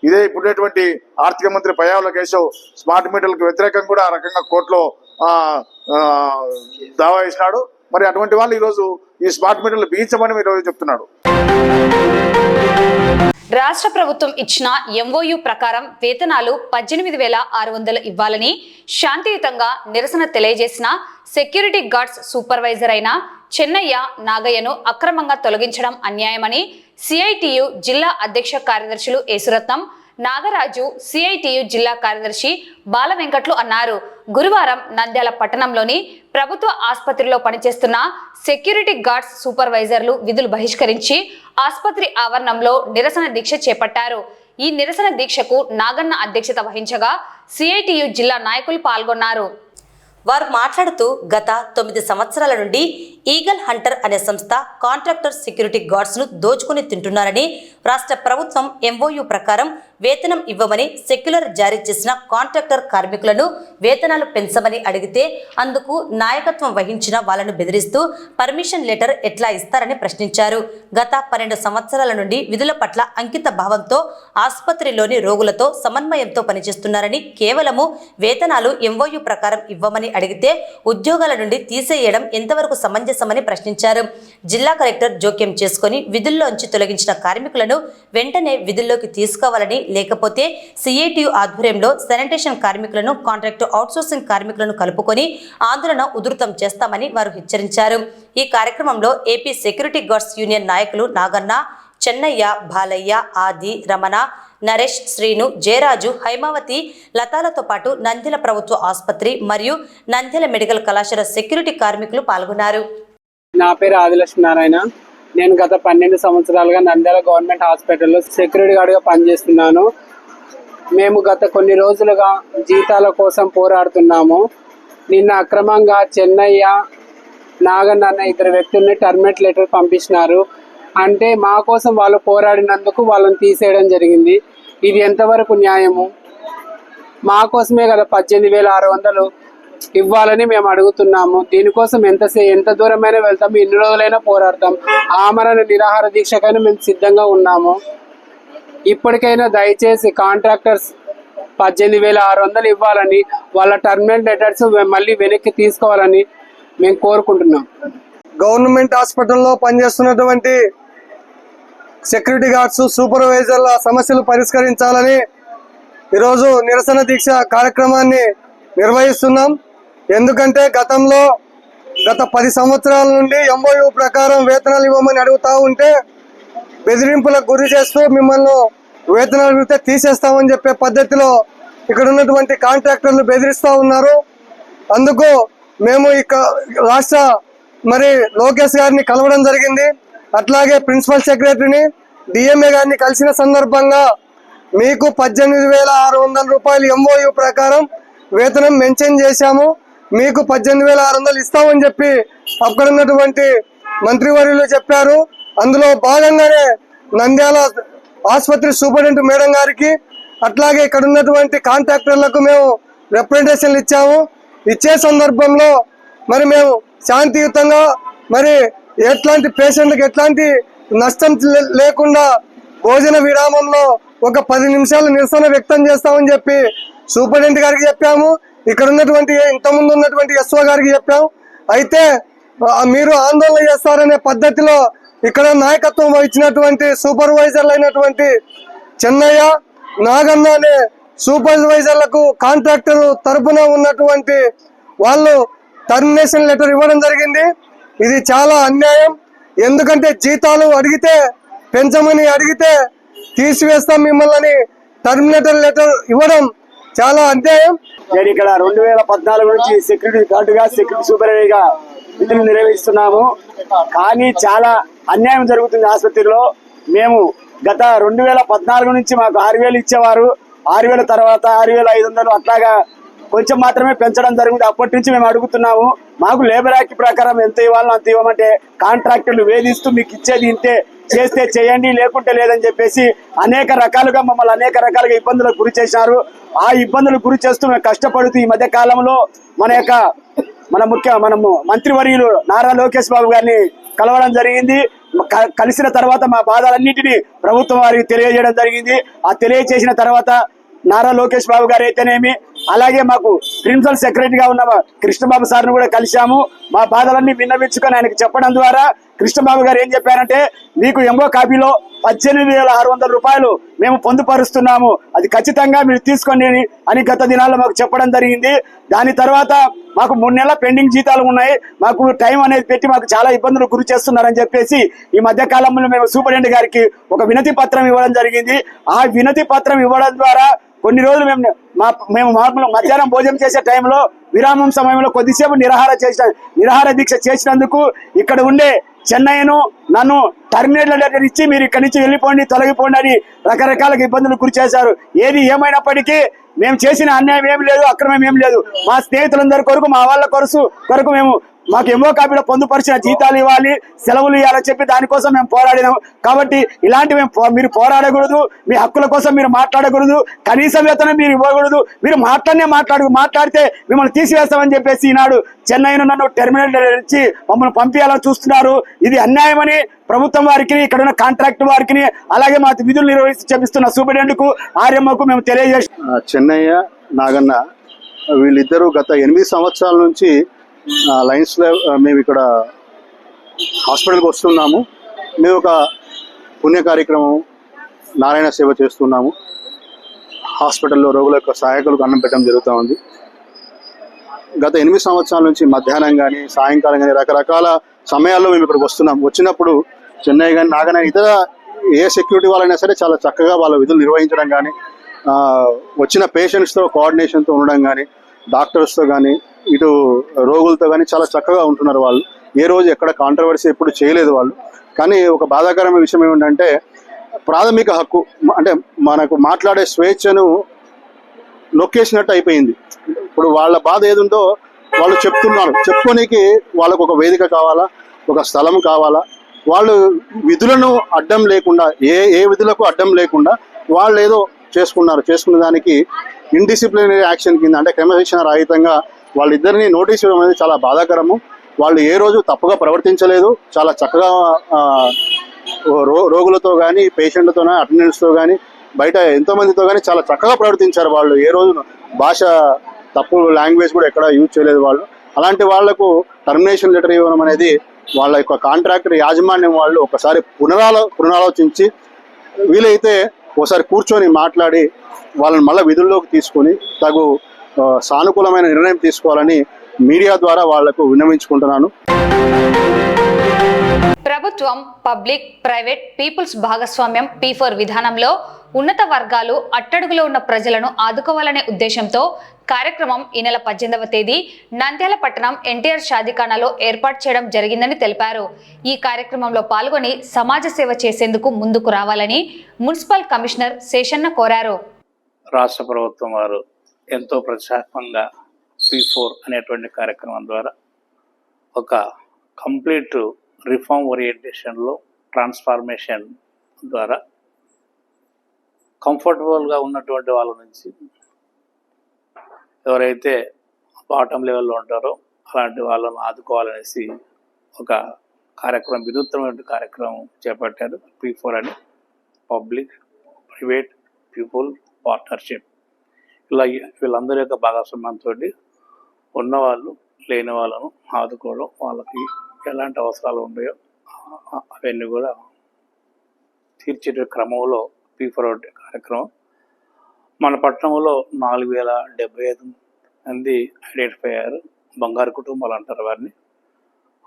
ఇదే ఇప్పుడున్నటువంటి ఆర్థిక మంత్రి పయ్యావుల లోకేష్ స్మార్ట్ మీటర్లకు వ్యతిరేకంగా కూడా ఆ రకంగా కోర్టులో దావా వేసినాడు. మరి అటువంటి వాళ్ళు ఈరోజు ఈ స్మార్ట్ మీటర్లు బిగించమని ఈరోజు చెప్తున్నాడు. రాష్ట్ర ప్రభుత్వం ఇచ్చిన ఎంఓయు ప్రకారం వేతనాలు 18,600 ఇవ్వాలని శాంతియుతంగా నిరసన తెలియజేసిన సెక్యూరిటీ గార్డ్స్ సూపర్వైజర్ అయిన చెన్నయ్య నాగయ్యను అక్రమంగా తొలగించడం అన్యాయమని సిఐటియు జిల్లా అధ్యక్ష కార్యదర్శులు యేసురత్నం, నాగరాజు, సిఐటియు జిల్లా కార్యదర్శి బాల వెంకట్లు అన్నారు. గురువారం నంద్యాల పట్టణంలోని ప్రభుత్వ ఆసుపత్రిలో పనిచేస్తున్న సెక్యూరిటీ గార్డ్స్ సూపర్వైజర్లు విధులు బహిష్కరించి ఆసుపత్రి ఆవరణంలో నిరసన దీక్ష చేపట్టారు. ఈ నిరసన దీక్షకు నాగన్న అధ్యక్షత వహించగా సిఐటియు జిల్లా నాయకులు పాల్గొన్నారు. వారు మాట్లాడుతూ గత 9 సంవత్సరాల నుండి ఈగల్ హంటర్ అనే సంస్థ కాంట్రాక్టర్ సెక్యూరిటీ గార్డ్స్ను దోచుకుని తింటున్నారని, రాష్ట్ర ప్రభుత్వం ఎంఓయు ప్రకారం వేతనం ఇవ్వమని సెక్యులర్ జారీ చేసిన కాంట్రాక్టర్ కార్మికులను వేతనాలు పెంచమని అడిగితే అందుకు నాయకత్వం వహించిన వాళ్ళను బెదిరిస్తూ పర్మిషన్ లెటర్ ఎట్లా ఇస్తారని ప్రశ్నించారు. గత 12 సంవత్సరాల నుండి విధుల పట్ల అంకిత భావంతో ఆసుపత్రిలోని రోగులతో సమన్వయంతో పనిచేస్తున్నారని, కేవలము వేతనాలు ఎంఓయు ప్రకారం ఇవ్వమని అడిగితే ఉద్యోగాల నుండి తీసేయడం ఎంతవరకు సమంజసమని ప్రశ్నించారు. జిల్లా కలెక్టర్ జోక్యం చేసుకుని విధుల్లోంచి తొలగించిన కార్మికులను వెంటనే విధుల్లోకి తీసుకోవాలని, లేకపోతే సిఐటియు ఆధ్వర్యంలో శానిటేషన్ కార్మికులను, కాంట్రాక్టు అవుట్సోర్సింగ్ కార్మికులను కలుపుకొని ఆందోళన ఉధృతం చేస్తామని వారు హెచ్చరించారు. ఈ కార్యక్రమంలో ఏపీ సెక్యూరిటీ గార్డ్స్ యూనియన్ నాయకులు నాగన్న, చెన్నయ్య, బాలయ్య, ఆది, రమణ, నరేష్, శ్రీను, జయరాజు, హైమావతి, లతాలతో పాటు నంద్యాల ప్రభుత్వ ఆసుపత్రి మరియు నంద్యాల మెడికల్ కళాశాల సెక్యూరిటీ కార్మికులు పాల్గొన్నారు. నా పేరు ఆదిలక్ష్మీనారాయణ. నేను గత 12 సంవత్సరాలుగా నంద్యాల గవర్నమెంట్ హాస్పిటల్లో సెక్యూరిటీ గార్డ్గా పనిచేస్తున్నాను. మేము గత కొన్ని రోజులుగా జీతాల కోసం పోరాడుతున్నాము. నిన్న అక్రమంగా చెన్నయ్య, నాగన్న అన్న 2 వ్యక్తుల్ని టర్మినేట్ లెటర్ పంపించినారు. అంటే మా కోసం వాళ్ళు పోరాడినందుకు వాళ్ళని తీసేయడం జరిగింది. ఇది ఎంతవరకు న్యాయము? మా కోసమే కదా 18,600 ఇవ్వాలని మేము అడుగుతున్నాము. దీనికోసం ఎంత దూరమైనా వెళ్తాము, ఎన్ని రోజులైనా పోరాడతాం. ఆమరణ నిరాహార దీక్షకైనా మేము సిద్ధంగా ఉన్నాము. ఇప్పటికైనా దయచేసి కాంట్రాక్టర్స్ 18,600 ఇవ్వాలని, వాళ్ళ టర్మినల్ లెటర్స్ మళ్ళీ వెనక్కి తీసుకోవాలని మేము కోరుకుంటున్నాం. గవర్నమెంట్ హాస్పిటల్లో పనిచేస్తున్నటువంటి సెక్యూరిటీ గార్డ్స్, సూపర్వైజర్ల సమస్యలు పరిష్కరించాలని ఈరోజు నిరసన దీక్ష కార్యక్రమాన్ని నిర్వహిస్తున్నాం. ఎందుకంటే గత 10 సంవత్సరాల నుండి ఎంఓయు ప్రకారం వేతనాలు ఇవ్వమని అడుగుతూ ఉంటే బెదిరింపులకు గురి చేస్తూ మిమ్మల్ని వేతనాలు అడిగితే తీసేస్తామని చెప్పే పద్ధతిలో ఇక్కడ ఉన్నటువంటి కాంట్రాక్టర్లు బెదిరిస్తూ ఉన్నారు. అందుకు మేము రాష్ట్ర లోకేష్ గారిని కలవడం జరిగింది. అట్లాగే ప్రిన్సిపల్ సెక్రటరీని, డిఎంఏ గారిని కలిసిన సందర్భంగా మీకు 18,600 రూపాయలు ఎంఓయు ప్రకారం వేతనం మెన్షన్ చేశాము, మీకు 18,600 ఇస్తామని చెప్పి అక్కడ ఉన్నటువంటి మంత్రివర్యులు చెప్పారు. అందులో భాగంగానే నంద్యాల ఆసుపత్రి సూపరింటెండెంట్ మేడం గారికి, అట్లాగే ఇక్కడ ఉన్నటువంటి కాంట్రాక్టర్లకు మేము రిప్రజెంటేషన్లు ఇచ్చాము. ఇచ్చే సందర్భంలో మేము శాంతియుతంగా ఎట్లాంటి పేషెంట్లకు ఎట్లాంటి నష్టం లేకుండా భోజన విరామంలో ఒక 10 నిమిషాలు నిరసన వ్యక్తం చేస్తామని చెప్పి సూపరింటెండెంట్ గారికి చెప్పాము. ఇక్కడ ఉన్నటువంటి ఇంతకుముందు ఉన్నటువంటి ఎస్ఓ గారికి చెప్పాము. అయితే మీరు ఆందోళన చేస్తారనే పద్ధతిలో ఇక్కడ నాయకత్వం వహించినటువంటి సూపర్వైజర్లు అయినటువంటి చెన్నయ్య, నాగన్న అనే సూపర్వైజర్లకు కాంట్రాక్టర్ తరపున ఉన్నటువంటి వాళ్ళు టర్మినేషన్ లెటర్ ఇవ్వడం జరిగింది. ఇది చాలా అన్యాయం. ఎందుకంటే జీతాలు అడిగితే, పెంచమని అడిగితే తీసివేస్తాం మిమ్మల్ని టర్మినేటర్ లెటర్ ఇవ్వడం చాలా అన్యాయం. నేను ఇక్కడ 2014 నుంచి సెక్యూరిటీ గార్డుగా, సెక్యూరిటీ సూపర్వైజర్గా విధులు నిర్వహిస్తున్నాము. కానీ చాలా అన్యాయం జరుగుతుంది ఆసుపత్రిలో. మేము గత 2014 నుంచి మాకు 6,000 ఇచ్చేవారు. 6,000 తర్వాత 6,500 అట్లాగా కొంచెం మాత్రమే పెంచడం జరిగింది. అప్పటి నుంచి మేము అడుగుతున్నాము. మాకు లేబర్ యాక్ట్ ప్రకారం ఎంత ఇవ్వాలో అంత ఇవ్వమంటే కాంట్రాక్టర్లు వేధిస్తూ మీకు ఇచ్చేది ఇంతే, చేస్తే చేయండి లేకుంటే లేదని చెప్పేసి అనేక రకాలుగా మమ్మల్ని అనేక రకాలుగా ఇబ్బందులకు గురి చేశారు. ఆ ఇబ్బందులకు గురి చేస్తూ మేము కష్టపడుతూ ఈ మధ్య కాలంలో మనము మంత్రివర్యులు నారా లోకేష్ బాబు గారిని కలవడం జరిగింది. కలిసిన తర్వాత మా బాధలన్నింటినీ ప్రభుత్వం వారికి తెలియజేయడం జరిగింది. ఆ తెలియజేసిన తర్వాత నారా లోకేష్ బాబు గారు అయితేనేమి, అలాగే మాకు ప్రిన్సిపల్ సెక్రటరీగా ఉన్న కృష్ణబాబు సార్ను కూడా కలిశాము. మా బాధలన్నీ విన్నవించుకొని ఆయనకు చెప్పడం ద్వారా కృష్ణబాబు గారు ఏం చెప్పారంటే, మీకు ఎంఓ కాపీలో 18,600 రూపాయలు మేము పొందుపరుస్తున్నాము, అది ఖచ్చితంగా మీరు తీసుకోండి అని గత దినాల్లో మాకు చెప్పడం జరిగింది. దాని తర్వాత మాకు 3 నెలల పెండింగ్ జీతాలు ఉన్నాయి, మాకు టైం అనేది పెట్టి మాకు చాలా ఇబ్బందులు గురి చేస్తున్నారని చెప్పేసి ఈ మధ్య కాలంలో మేము సూపరింటెండెంట్ గారికి ఒక వినతి పత్రం ఇవ్వడం జరిగింది. ఆ వినతి పత్రం ఇవ్వడం ద్వారా కొన్ని రోజులు మేము మధ్యాహ్నం భోజనం చేసే టైంలో విరామం సమయంలో కొద్దిసేపు నిరాహార దీక్ష చేసినందుకు ఇక్కడ ఉండే చెన్నైను నన్ను టర్మినేట్ లెటర్ ఇచ్చి మీరు ఇక్కడి నుంచి వెళ్ళిపోండి, తొలగిపోండి అని రకరకాల ఇబ్బందులు గురి చేశారు. ఏది ఏమైనప్పటికీ మేము చేసిన అన్యాయం ఏం లేదు, అక్రమం ఏం లేదు. మా స్నేహితులందరి కొరకు, మా వాళ్ళ కొరకు మాకు ఎంఓ కాపీలో పొందుపరిచిన జీతాలు ఇవ్వాలి, సెలవులు ఇవ్వాలని చెప్పి దానికోసం మేము పోరాడినాం. కాబట్టి ఇలాంటివి మీరు పోరాడకూడదు, మీ హక్కుల కోసం మీరు మాట్లాడకూడదు, కనీస వేతనం మీరు ఇవ్వకూడదు. మీరు మాట్లాడితే మిమ్మల్ని తీసివేస్తామని చెప్పేసి ఈనాడు చెన్నైను నన్ను టెర్మినేట్ ఇచ్చి మమ్మల్ని పంపించాలని చూస్తున్నారు. ఇది అన్యాయమని ప్రభుత్వం వారికి, ఇక్కడ ఉన్న కాంట్రాక్ట్ వారికి, అలాగే మా విధులు నిర్వహించి చెప్పిస్తున్న సూపరింటెండెంట్కు, ఆర్ఎంఓకు మేము తెలియజేస్తాం. చెన్నయ్య, నాగన్న వీళ్ళిద్దరూ గత 8 సంవత్సరాల నుంచి లైన్స్లో మేము ఇక్కడ హాస్పిటల్కి వస్తున్నాము. మేము ఒక పుణ్య కార్యక్రమం నారాయణ సేవ చేస్తున్నాము. హాస్పిటల్లో రోగుల యొక్క సహాయకులకు అన్నం పెట్టడం జరుగుతూ ఉంది. గత 8 సంవత్సరాల నుంచి మధ్యాహ్నం కానీ సాయంకాలం కానీ రకరకాల సమయాల్లో మేము ఇక్కడికి వస్తున్నాం. వచ్చినప్పుడు చెన్నై కానీ నాగన ఇతర ఏ సెక్యూరిటీ వాళ్ళైనా సరే చాలా చక్కగా వాళ్ళ విధులు నిర్వహించడం కానీ, వచ్చిన పేషెంట్స్తో కోఆర్డినేషన్తో ఉండడం కానీ, డాక్టర్స్తో కానీ, ఇటు రోగులతో కానీ చాలా చక్కగా ఉంటున్నారు వాళ్ళు. ఏ రోజు ఎక్కడ కాంట్రవర్సీ ఎప్పుడు చేయలేదు వాళ్ళు. కానీ ఒక బాధాకరమైన విషయం ఏమిటంటే, ప్రాథమిక హక్కు అంటే మనకు మాట్లాడే స్వేచ్ఛను నొక్కేసినట్టు అయిపోయింది. ఇప్పుడు వాళ్ళ బాధ ఏదుందో వాళ్ళు చెప్తున్నారు. చెప్పుకోనికి వాళ్ళకు ఒక వేదిక కావాలా, ఒక స్థలం కావాలా. వాళ్ళు విధులను అడ్డం లేకుండా, ఏ విధులకు అడ్డం లేకుండా వాళ్ళు ఏదో చేసుకున్న దానికి ఇండిసిప్లినరీ యాక్షన్ కింద, అంటే క్రమశిక్షణ రహితంగా వాళ్ళిద్దరిని నోటీస్ ఇవ్వడం అనేది చాలా బాధాకరము. వాళ్ళు ఏ రోజు తప్పుగా ప్రవర్తించలేదు. చాలా చక్కగా రోగులతో కానీ, పేషెంట్లతో కానీ, అటెండెంట్స్తో కానీ, బయట ఎంతోమందితో కానీ చాలా చక్కగా ప్రవర్తించారు. వాళ్ళు ఏ రోజు భాష తప్పు లాంగ్వేజ్ కూడా ఎక్కడ యూజ్ చేయలేదు వాళ్ళు. అలాంటి వాళ్లకు టర్మినేషన్ లెటర్ ఇవ్వడం అనేది వాళ్ళ యొక్క కాంట్రాక్టర్ యాజమాన్యం వాళ్ళు ఒకసారి పునరాలోచించి వీలైతే ఒకసారి కూర్చొని మాట్లాడి వాళ్ళని మళ్ళీ విధుల్లోకి తీసుకొని తగు సానుకూలమైన నిర్ణయం తీసుకోవాలని మీడియా ద్వారా వాళ్లకు విన్నవించుకుంటున్నాను. ప్రభుత్వం, పబ్లిక్, ప్రైవేట్, పీపుల్స్ భాగస్వామ్యం P4 విధానంలో ఉన్నత వర్గాలు, అట్టడుగులో ఉన్న ప్రజలను ఆదుకోవాలనే ఉద్దేశంతో కార్యక్రమం ఈ నెల 18వ తేదీ నంద్యాల పట్టణం ఎన్టీఆర్ షాదీఖానాలో ఏర్పాటు చేయడం జరిగిందని తెలిపారు. ఈ కార్యక్రమంలో పాల్గొని సమాజ సేవ చేసేందుకు ముందుకు రావాలని మున్సిపల్ కమిషనర్ శేషన్న కోరారు. రాష్ట్ర ప్రభుత్వం వారు ఎంతో ప్రతిష్టాత్మకంగా P4 అనేటువంటి కార్యక్రమం ద్వారా ఒక కంప్లీట్ రిఫార్మ్ ఓరియంటేషన్లో ట్రాన్స్ఫార్మేషన్ ద్వారా కంఫర్టబుల్గా ఉన్నటువంటి వాళ్ళ నుంచి ఎవరైతే బాటమ్ లెవెల్లో ఉంటారో అలాంటి వాళ్ళను ఆదుకోవాలనేసి ఒక కార్యక్రమం, వినూత్నమైన కార్యక్రమం చేపట్టారు. P4 అని పబ్లిక్, ప్రైవేట్, పీపుల్ పార్ట్నర్షిప్. ఇలా వీళ్ళందరి యొక్క భాగస్వామ్యంతో ఉన్నవాళ్ళు లేని వాళ్ళను ఆదుకోవడం, వాళ్ళకి ఎలాంటి అవసరాలు ఉన్నాయో అవన్నీ కూడా తీర్చే క్రమంలో P4 కార్యక్రమం. మన పట్టణంలో 4,075 మంది ఐడెంటిఫై అయ్యారు. బంగారు కుటుంబాలు అంటారు వారిని.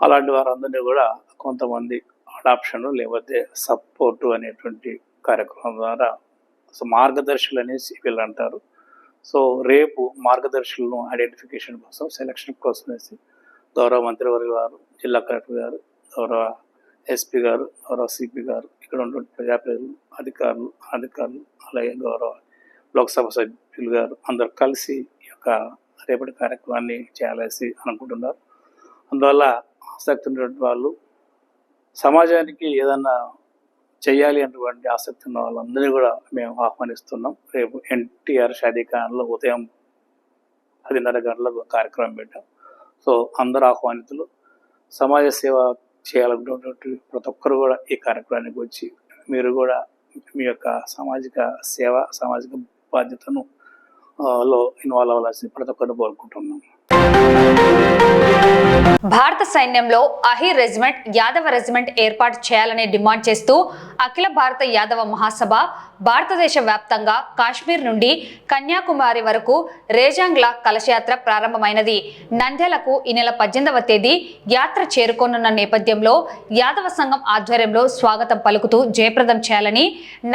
అలాంటి వారందరినీ కూడా కొంతమంది అడాప్షన్ లేకపోతే సపోర్టు అనేటువంటి కార్యక్రమం ద్వారా మార్గదర్శులు అనేసి వీళ్ళు అంటారు. సో రేపు మార్గదర్శులను ఐడెంటిఫికేషన్ కోసం సెలక్షన్ కోసం వేసి గౌరవ మంత్రివర్గ గారు, జిల్లా కలెక్టర్ గారు, గౌరవ ఎస్పీ గారు, గౌరవ సిపి గారు, ఇక్కడ ఉన్నటువంటి ప్రజాప్రతినిధులు, అధికారులు అలాగే గౌరవ లోక్సభ సభ్యులు గారు అందరూ కలిసి ఈ యొక్క రేపటి కార్యక్రమాన్ని చేయాలేసి అనుకుంటున్నారు. అందువల్ల ఆసక్తి ఉన్నటువంటి వాళ్ళు, సమాజానికి ఏదన్నా చేయాలి అటువంటి ఆసక్తి ఉన్న వాళ్ళందరినీ కూడా మేము ఆహ్వానిస్తున్నాం. రేపు ఎన్టీఆర్ షాదీఖానాలో ఉదయం 10:30 గంటలకు కార్యక్రమం పెట్టాం. సో అందరూ ఆహ్వానితులు. సమాజ సేవ చేయాలనుకున్నటువంటి ప్రతి ఒక్కరు కూడా ఈ కార్యక్రమానికి వచ్చి మీరు కూడా మీ యొక్క సామాజిక సేవ, సామాజిక బాధ్యతను లో ఇన్వాల్వ్ అవ్వాల్సి ప్రతి ఒక్కరిని కోరుకుంటున్నాం. భారత సైన్యంలో అహిర్ రెజిమెంట్, యాదవ రెజిమెంట్ ఏర్పాటు చేయాలని డిమాండ్ చేస్తూ అఖిల భారత యాదవ మహాసభ భారతదేశ వ్యాప్తంగా కాశ్మీర్ నుండి కన్యాకుమారి వరకు రేజాంగ్లా కలశయాత్ర ప్రారంభమైనది. నంద్యాలకు ఈ నెల 18వ తేదీ యాత్ర చేరుకోనున్న నేపథ్యంలో యాదవ సంఘం ఆధ్వర్యంలో స్వాగతం పలుకుతూ జయప్రదం చేయాలని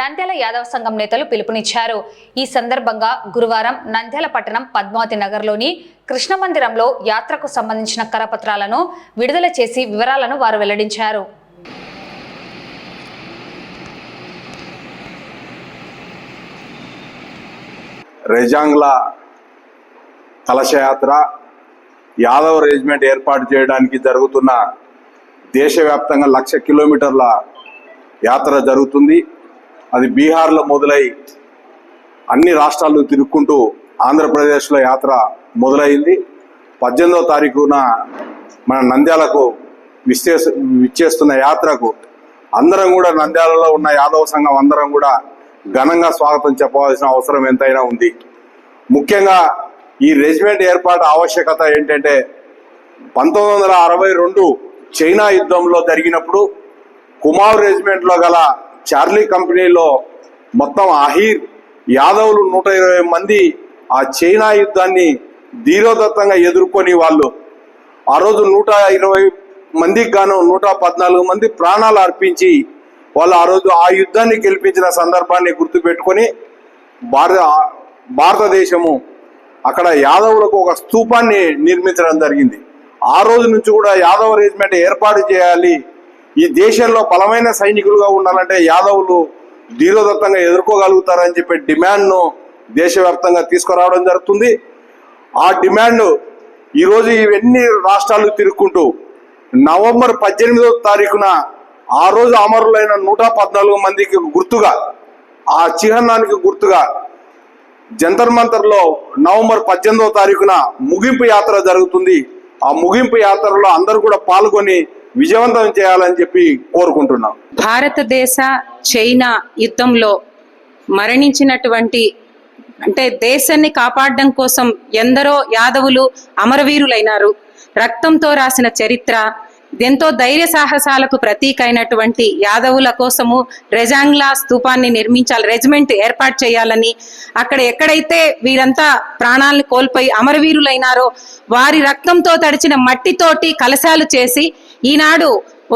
నంద్యాల యాదవ సంఘం నేతలు పిలుపునిచ్చారు. ఈ సందర్భంగా గురువారం నంద్యాల పట్టణం పద్మావతి నగర్లోని కృష్ణ మందిరంలో యాత్రకు సంబంధించిన కరపత్రాలను విడుదల చేసి వివరాలను వారు వెల్లడించారు. రెజాంగ్లా కలశయాత్ర యాదవ్ రెజిమెంట్ ఏర్పాటు చేయడానికి జరుగుతున్న దేశవ్యాప్తంగా 1,00,000 కిలోమీటర్ల యాత్ర జరుగుతుంది. అది బీహార్లో మొదలై అన్ని రాష్ట్రాలు తిరుక్కుంటూ ఆంధ్రప్రదేశ్లో యాత్ర మొదలైంది. 18వ తారీఖున మన నంద్యాలకు విచ్చేస్తున్న యాత్రకు అందరం కూడా, నంద్యాలలో ఉన్న యాదవ సంఘం అందరం కూడా ఘనంగా స్వాగతం చెప్పవలసిన అవసరం ఎంతైనా ఉంది. ముఖ్యంగా ఈ రెజిమెంట్ ఏర్పాటు ఆవశ్యకత ఏంటంటే 1962 చైనా యుద్ధంలో జరిగినప్పుడు కుమార్ రెజిమెంట్లో గల చార్లీ కంపెనీలో మొత్తం అహీర్ యాదవులు 120 మంది ఆ చైనా యుద్ధాన్ని ధీరోదత్తంగా ఎదుర్కొని వాళ్ళు ఆ రోజు 120 మందికి గాను 114 మంది ప్రాణాలు అర్పించి వాళ్ళు ఆ రోజు ఆ యుద్ధాన్ని గెలిపించిన సందర్భాన్ని గుర్తుపెట్టుకొని భారతదేశము అక్కడ యాదవులకు ఒక స్తూపాన్ని నిర్మించడం జరిగింది. ఆ రోజు నుంచి కూడా యాదవ రెజిమెంట్ ఏర్పాటు చేయాలి, ఈ దేశంలో బలమైన సైనికులుగా ఉండాలంటే యాదవులు ధీరోదత్తంగా ఎదుర్కోగలుగుతారని చెప్పే డిమాండ్ను దేశవ్యాప్తంగా తీసుకురావడం జరుగుతుంది. ఆ డిమాండ్ ఈరోజు ఇవన్నీ రాష్ట్రాలు తిరుక్కుంటూ నవంబర్ 18వ తారీఖున ఆ రోజు అమరులైన 114 మందికి గుర్తుగా, ఆ చిహ్నానికి గుర్తుగా జంతర్ మంతర్లో నవంబర్ 18వ తారీఖున ముగింపు యాత్ర జరుగుతుంది. ఆ ముగింపు యాత్రలో అందరూ కూడా పాల్గొని విజయవంతం చేయాలని చెప్పి కోరుకుంటున్నాం. భారతదేశ చైనా యుద్ధంలో మరణించినటువంటి, అంటే దేశాన్ని కాపాడడం కోసం ఎందరో యాదవులు అమరవీరులైనారు. రక్తంతో రాసిన చరిత్ర, ఎంతో ధైర్య సాహసాలకు ప్రతీక అయినటువంటి యాదవుల కోసము రెజాంగ్లా స్తూపాన్ని నిర్మించాలి, రెజిమెంట్ ఏర్పాటు చేయాలని, అక్కడ ఎక్కడైతే వీరంతా ప్రాణాలను కోల్పోయి అమరవీరులైనారో వారి రక్తంతో తడిచిన మట్టితోటి కలశాలు చేసి ఈనాడు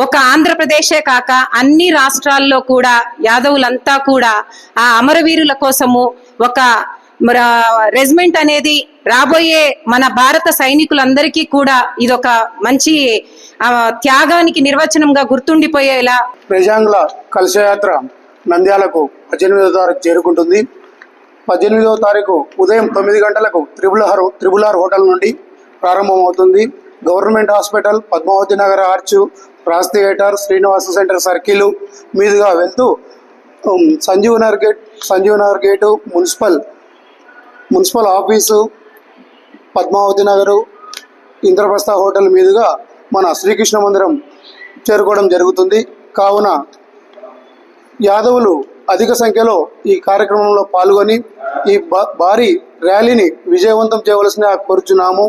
ఒక ఆంధ్రప్రదేశే కాక అన్ని రాష్ట్రాల్లో కూడా యాదవులంతా కూడా ఆ అమరవీరుల కోసము ఒక రెజిమెంట్ అనేది రాబోయే మన భారత సైనికులందరికీ కూడా ఇదొక మంచి త్యాగానికి నిర్వచనంగా గుర్తుండిపోయేలా. రెజాంగ్లా కలశయాత్ర నంద్యాలకు 18వ తారీఖు చేరుకుంటుంది. 18వ తారీఖు ఉదయం 9 గంటలకు త్రిబుల్ ఆర్ హోటల్ నుండి ప్రారంభమవుతుంది. Government hospital, Padmavathi Nagar arch, Raj theatre, Srinivasa centre circle మీదుగా వెళ్తూ Sanjeev Nagar gate, municipal office, Padmavathi Nagar, Indraprastha hotel మీదుగా మన శ్రీకృష్ణ మందిరం చేరుకోవడం జరుగుతుంది. కావున యాదవులు అధిక సంఖ్యలో ఈ కార్యక్రమంలో పాల్గొని ఈ భారీ ర్యాలీని విజయవంతం చేయవలసిన కోరుచున్నాము.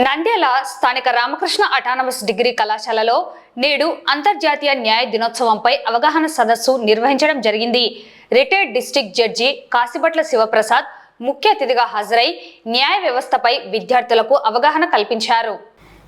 నంద్యాల స్థానిక రామకృష్ణ అటానమస్ డిగ్రీ కళాశాలలో నేడు అంతర్జాతీయ న్యాయ దినోత్సవంపై అవగాహన సదస్సు నిర్వహించడం జరిగింది. Retired district judge Kasibhatla Sivaprasad ముఖ్య అతిథిగా హాజరై న్యాయ వ్యవస్థపై విద్యార్థులకు అవగాహన కల్పించారు.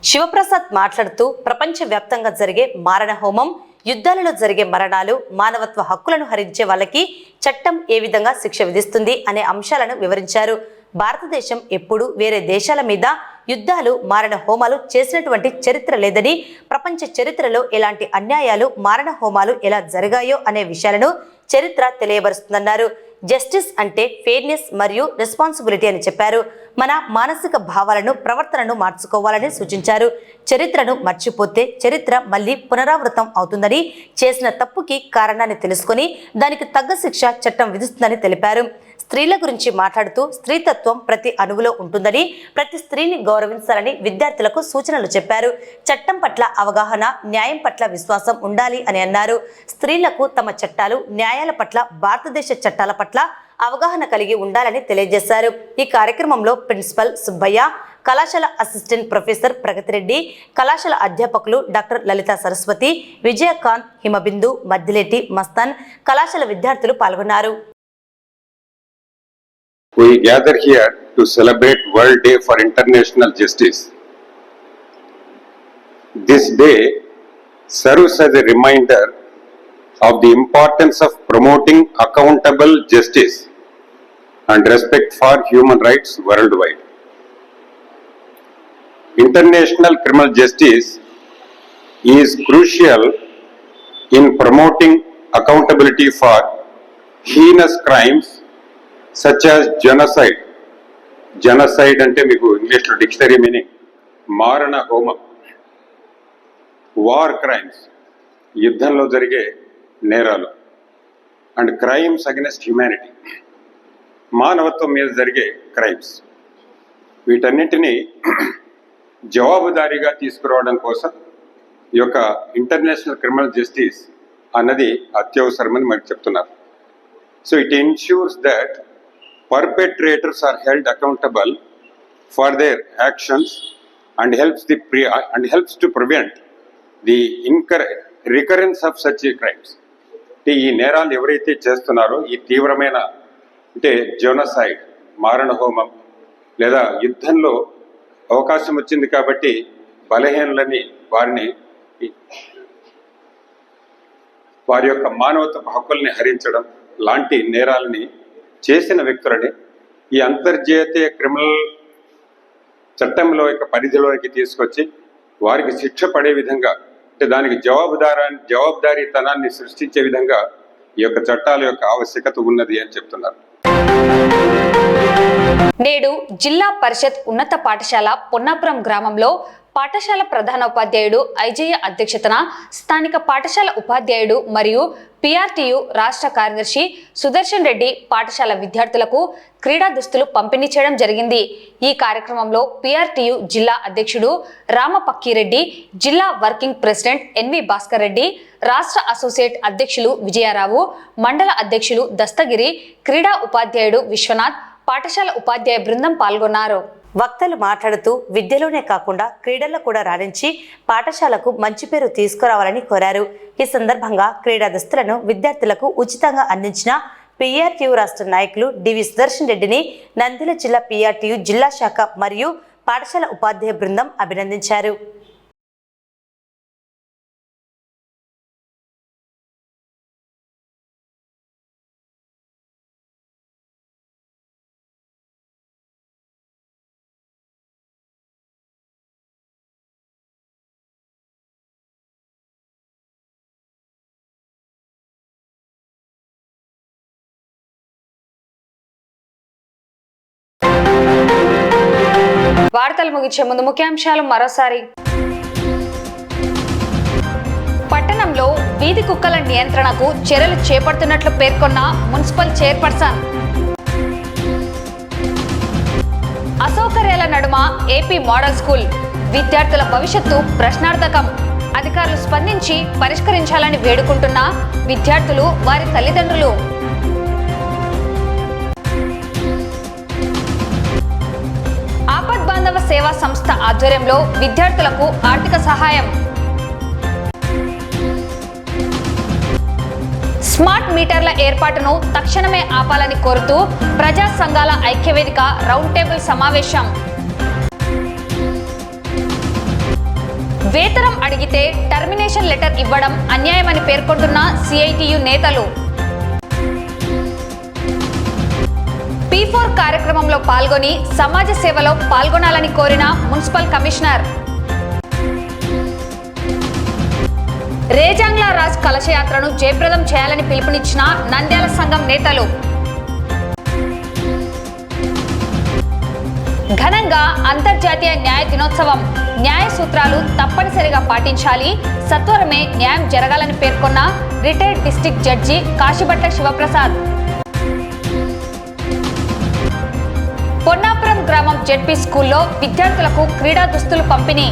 శివప్రసాద్ మాట్లాడుతూ ప్రపంచవ్యాప్తంగా జరిగే మారణ హోమం యుద్ధాలలో జరిగే మరణాలు, మానవత్వ హక్కులను హరించే వాళ్ళకి చట్టం ఏ విధంగా శిక్ష విధిస్తుంది అనే అంశాలను వివరించారు. భారతదేశం ఎప్పుడూ వేరే దేశాల మీద యుద్ధాలు, మారణ హోమాలు చేసినటువంటి చరిత్ర లేదని, ప్రపంచ చరిత్రలో ఎలాంటి అన్యాయాలు, మారణ హోమాలు ఎలా జరిగాయో అనే విషయాలను చరిత్ర తెలియబరుస్తుందన్నారు. జస్టిస్ అంటే ఫెయిర్నెస్ మరియు రెస్పాన్సిబిలిటీ అని చెప్పారు. మన మానసిక భావాలను, ప్రవర్తనను మార్చుకోవాలని సూచించారు. చరిత్రను మర్చిపోతే చరిత్ర మళ్ళీ పునరావృతం అవుతుందని, చేసిన తప్పుకి కారణాన్ని తెలుసుకొని దానికి తగ్గ శిక్ష చట్టం విధిస్తుందని తెలిపారు. స్త్రీల గురించి మాట్లాడుతూ స్త్రీతత్వం ప్రతి అణువులో ఉంటుందని, ప్రతి స్త్రీని గౌరవించాలని విద్యార్థులకు సూచనలు చెప్పారు. చట్టం పట్ల అవగాహన, న్యాయం పట్ల విశ్వాసం ఉండాలి అని అన్నారు. స్త్రీలకు తమ చట్టాలు, న్యాయాల పట్ల, భారతదేశ చట్టాల పట్ల అవగాహన కలిగి ఉండాలని తెలియజేశారు. ఈ కార్యక్రమంలో ప్రిన్సిపల్ సుబ్బయ్య, కళాశాల అసిస్టెంట్ ప్రొఫెసర్ ప్రగతిరెడ్డి, కళాశాల అధ్యాపకులు డాక్టర్ లలిత సరస్వతి, విజయకాంత్, హిమబిందు, మద్దిలేటి మస్తాన్, కళాశాల విద్యార్థులు పాల్గొన్నారు. We gather here to celebrate World Day for International Justice. This day serves as a reminder of the importance of promoting accountable justice and respect for human rights worldwide. International criminal justice is crucial in promoting accountability for heinous crimes such as genocide. Genocide అంటే మీకు ఇంగ్లీష్లో dictionary meaning మారణ హోమం. War crimes, యుద్ధంలో జరిగే నేరాలు. And crimes against humanity, మానవత్వం మీద జరిగే క్రైమ్స్. వీటన్నిటినీ జవాబుదారీగా తీసుకురావడం కోసం ఈ యొక్క ఇంటర్నేషనల్ క్రిమినల్ జస్టిస్ అన్నది అత్యవసరమని మనకు చెప్తున్నారు. So it ensures that perpetrators are held accountable for their actions and helps to prevent the recurrence of such crimes. ఈ నేరాలు ఎవరైతే చేస్తున్నారో, ఈ తీవ్రమైన అంటే జెనోసైడ్, మారణ హోమం, లేదా యుద్ధంలో అవకాశం వచ్చింది కాబట్టి బలహీనులని వారి యొక్క మానవత్వ హక్కుల్ని హరించడం లాంటి నేరాలని చేసిన వ్యక్తులని ఈ అంతర్జాతీయ క్రిమినల్ చట్టంలో యొక్క పరిధిలోకి తీసుకొచ్చి వారికి శిక్ష పడే విధంగా, అంటే దానికి జవాబుదారీతనాన్ని సృష్టించే విధంగా ఈ యొక్క చట్టాల యొక్క ఆవశ్యకత ఉన్నది అని చెప్తున్నారు. నేడు జిల్లా పరిషత్ ఉన్నత పాఠశాల పొన్నాపురం గ్రామంలో పాఠశాల ప్రధానోపాధ్యాయుడు ఐజయ్య అధ్యక్షతన స్థానిక పాఠశాల ఉపాధ్యాయుడు మరియు పిఆర్టీయు రాష్ట్ర కార్యదర్శి సుదర్శన్ రెడ్డి పాఠశాల విద్యార్థులకు క్రీడా దుస్తులు పంపిణీ చేయడం జరిగింది. ఈ కార్యక్రమంలో పిఆర్టీయు జిల్లా అధ్యక్షుడు రామపక్కిరెడ్డి, జిల్లా working president NV Bhaskar Reddy, రాష్ట్ర అసోసియేట్ అధ్యక్షులు విజయారావు, మండల అధ్యక్షులు దస్తగిరి, క్రీడా ఉపాధ్యాయుడు విశ్వనాథ్, పాఠశాల ఉపాధ్యాయ బృందం పాల్గొన్నారు. వక్తలు మాట్లాడుతూ విద్యలోనే కాకుండా క్రీడల్లో కూడా రాణించి పాఠశాలకు మంచి పేరు తీసుకురావాలని కోరారు. ఈ సందర్భంగా క్రీడా దుస్తులను విద్యార్థులకు ఉచితంగా అందించిన పిఆర్టీయు రాష్ట్ర నాయకులు డివి సుదర్శన్ రెడ్డిని నంద్యాల జిల్లా పిఆర్టీయు జిల్లా శాఖ మరియు పాఠశాల ఉపాధ్యాయ బృందం అభినందించారు. వార్తలు ముగించే ముందు ముఖ్యాంశాలు మరోసారి. పట్టణంలో వీధి కుక్కల నియంత్రణకు చర్యలు చేపడుతున్నట్లు పేర్కొన్న మున్సిపల్ చైర్పర్సన్. అసౌకర్యాల నడుమ ఏపీ మోడల్ స్కూల్, విద్యార్థుల భవిష్యత్తు ప్రశ్నార్థకం. అధికారులు స్పందించి పరిష్కరించాలని వేడుకుంటున్న విద్యార్థులు, వారి తల్లిదండ్రులు. ఆపద్బాంధవ సేవా సంస్థ ఆధ్వర్యంలో విద్యార్థులకు ఆర్థిక సహాయం. స్మార్ట్ మీటర్ల ఏర్పాటును తక్షణమే ఆపాలని కోరుతూ ప్రజా సంఘాల ఐక్యవేదిక రౌండ్ టేబుల్ సమావేశం. వేతనం అడిగితే టర్మినేషన్ లెటర్ ఇవ్వడం అన్యాయమని పేర్కొంటున్న సిఐటియు నేతలు. P4 కార్యక్రమంలో పాల్గొని సమాజ సేవలో పాల్గొనాలని కోరిన మున్సిపల్ కమిషనర్. రేజాంగ్లా రాజ్ కలశయాత్రను జయప్రదం చేయాలని పిలుపునిచ్చిన నంద్యాల సంఘం నేతలు. ఘనంగా అంతర్జాతీయ న్యాయ దినోత్సవం. న్యాయ సూత్రాలు తప్పనిసరిగా పాటించాలి, సత్వరమే న్యాయం జరగాలని పేర్కొన్న retired district judge Kasibhatla Sivaprasad. Ponnapuram గ్రామం జెడ్పీ స్కూల్లో విద్యార్థులకు క్రీడా దుస్తులు పంపిణీ.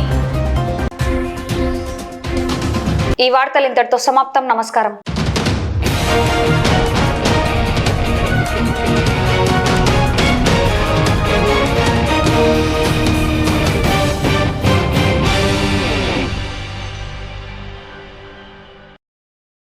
ఈ వార్తలు ఇంతటితో సమాప్తం. నమస్కారం.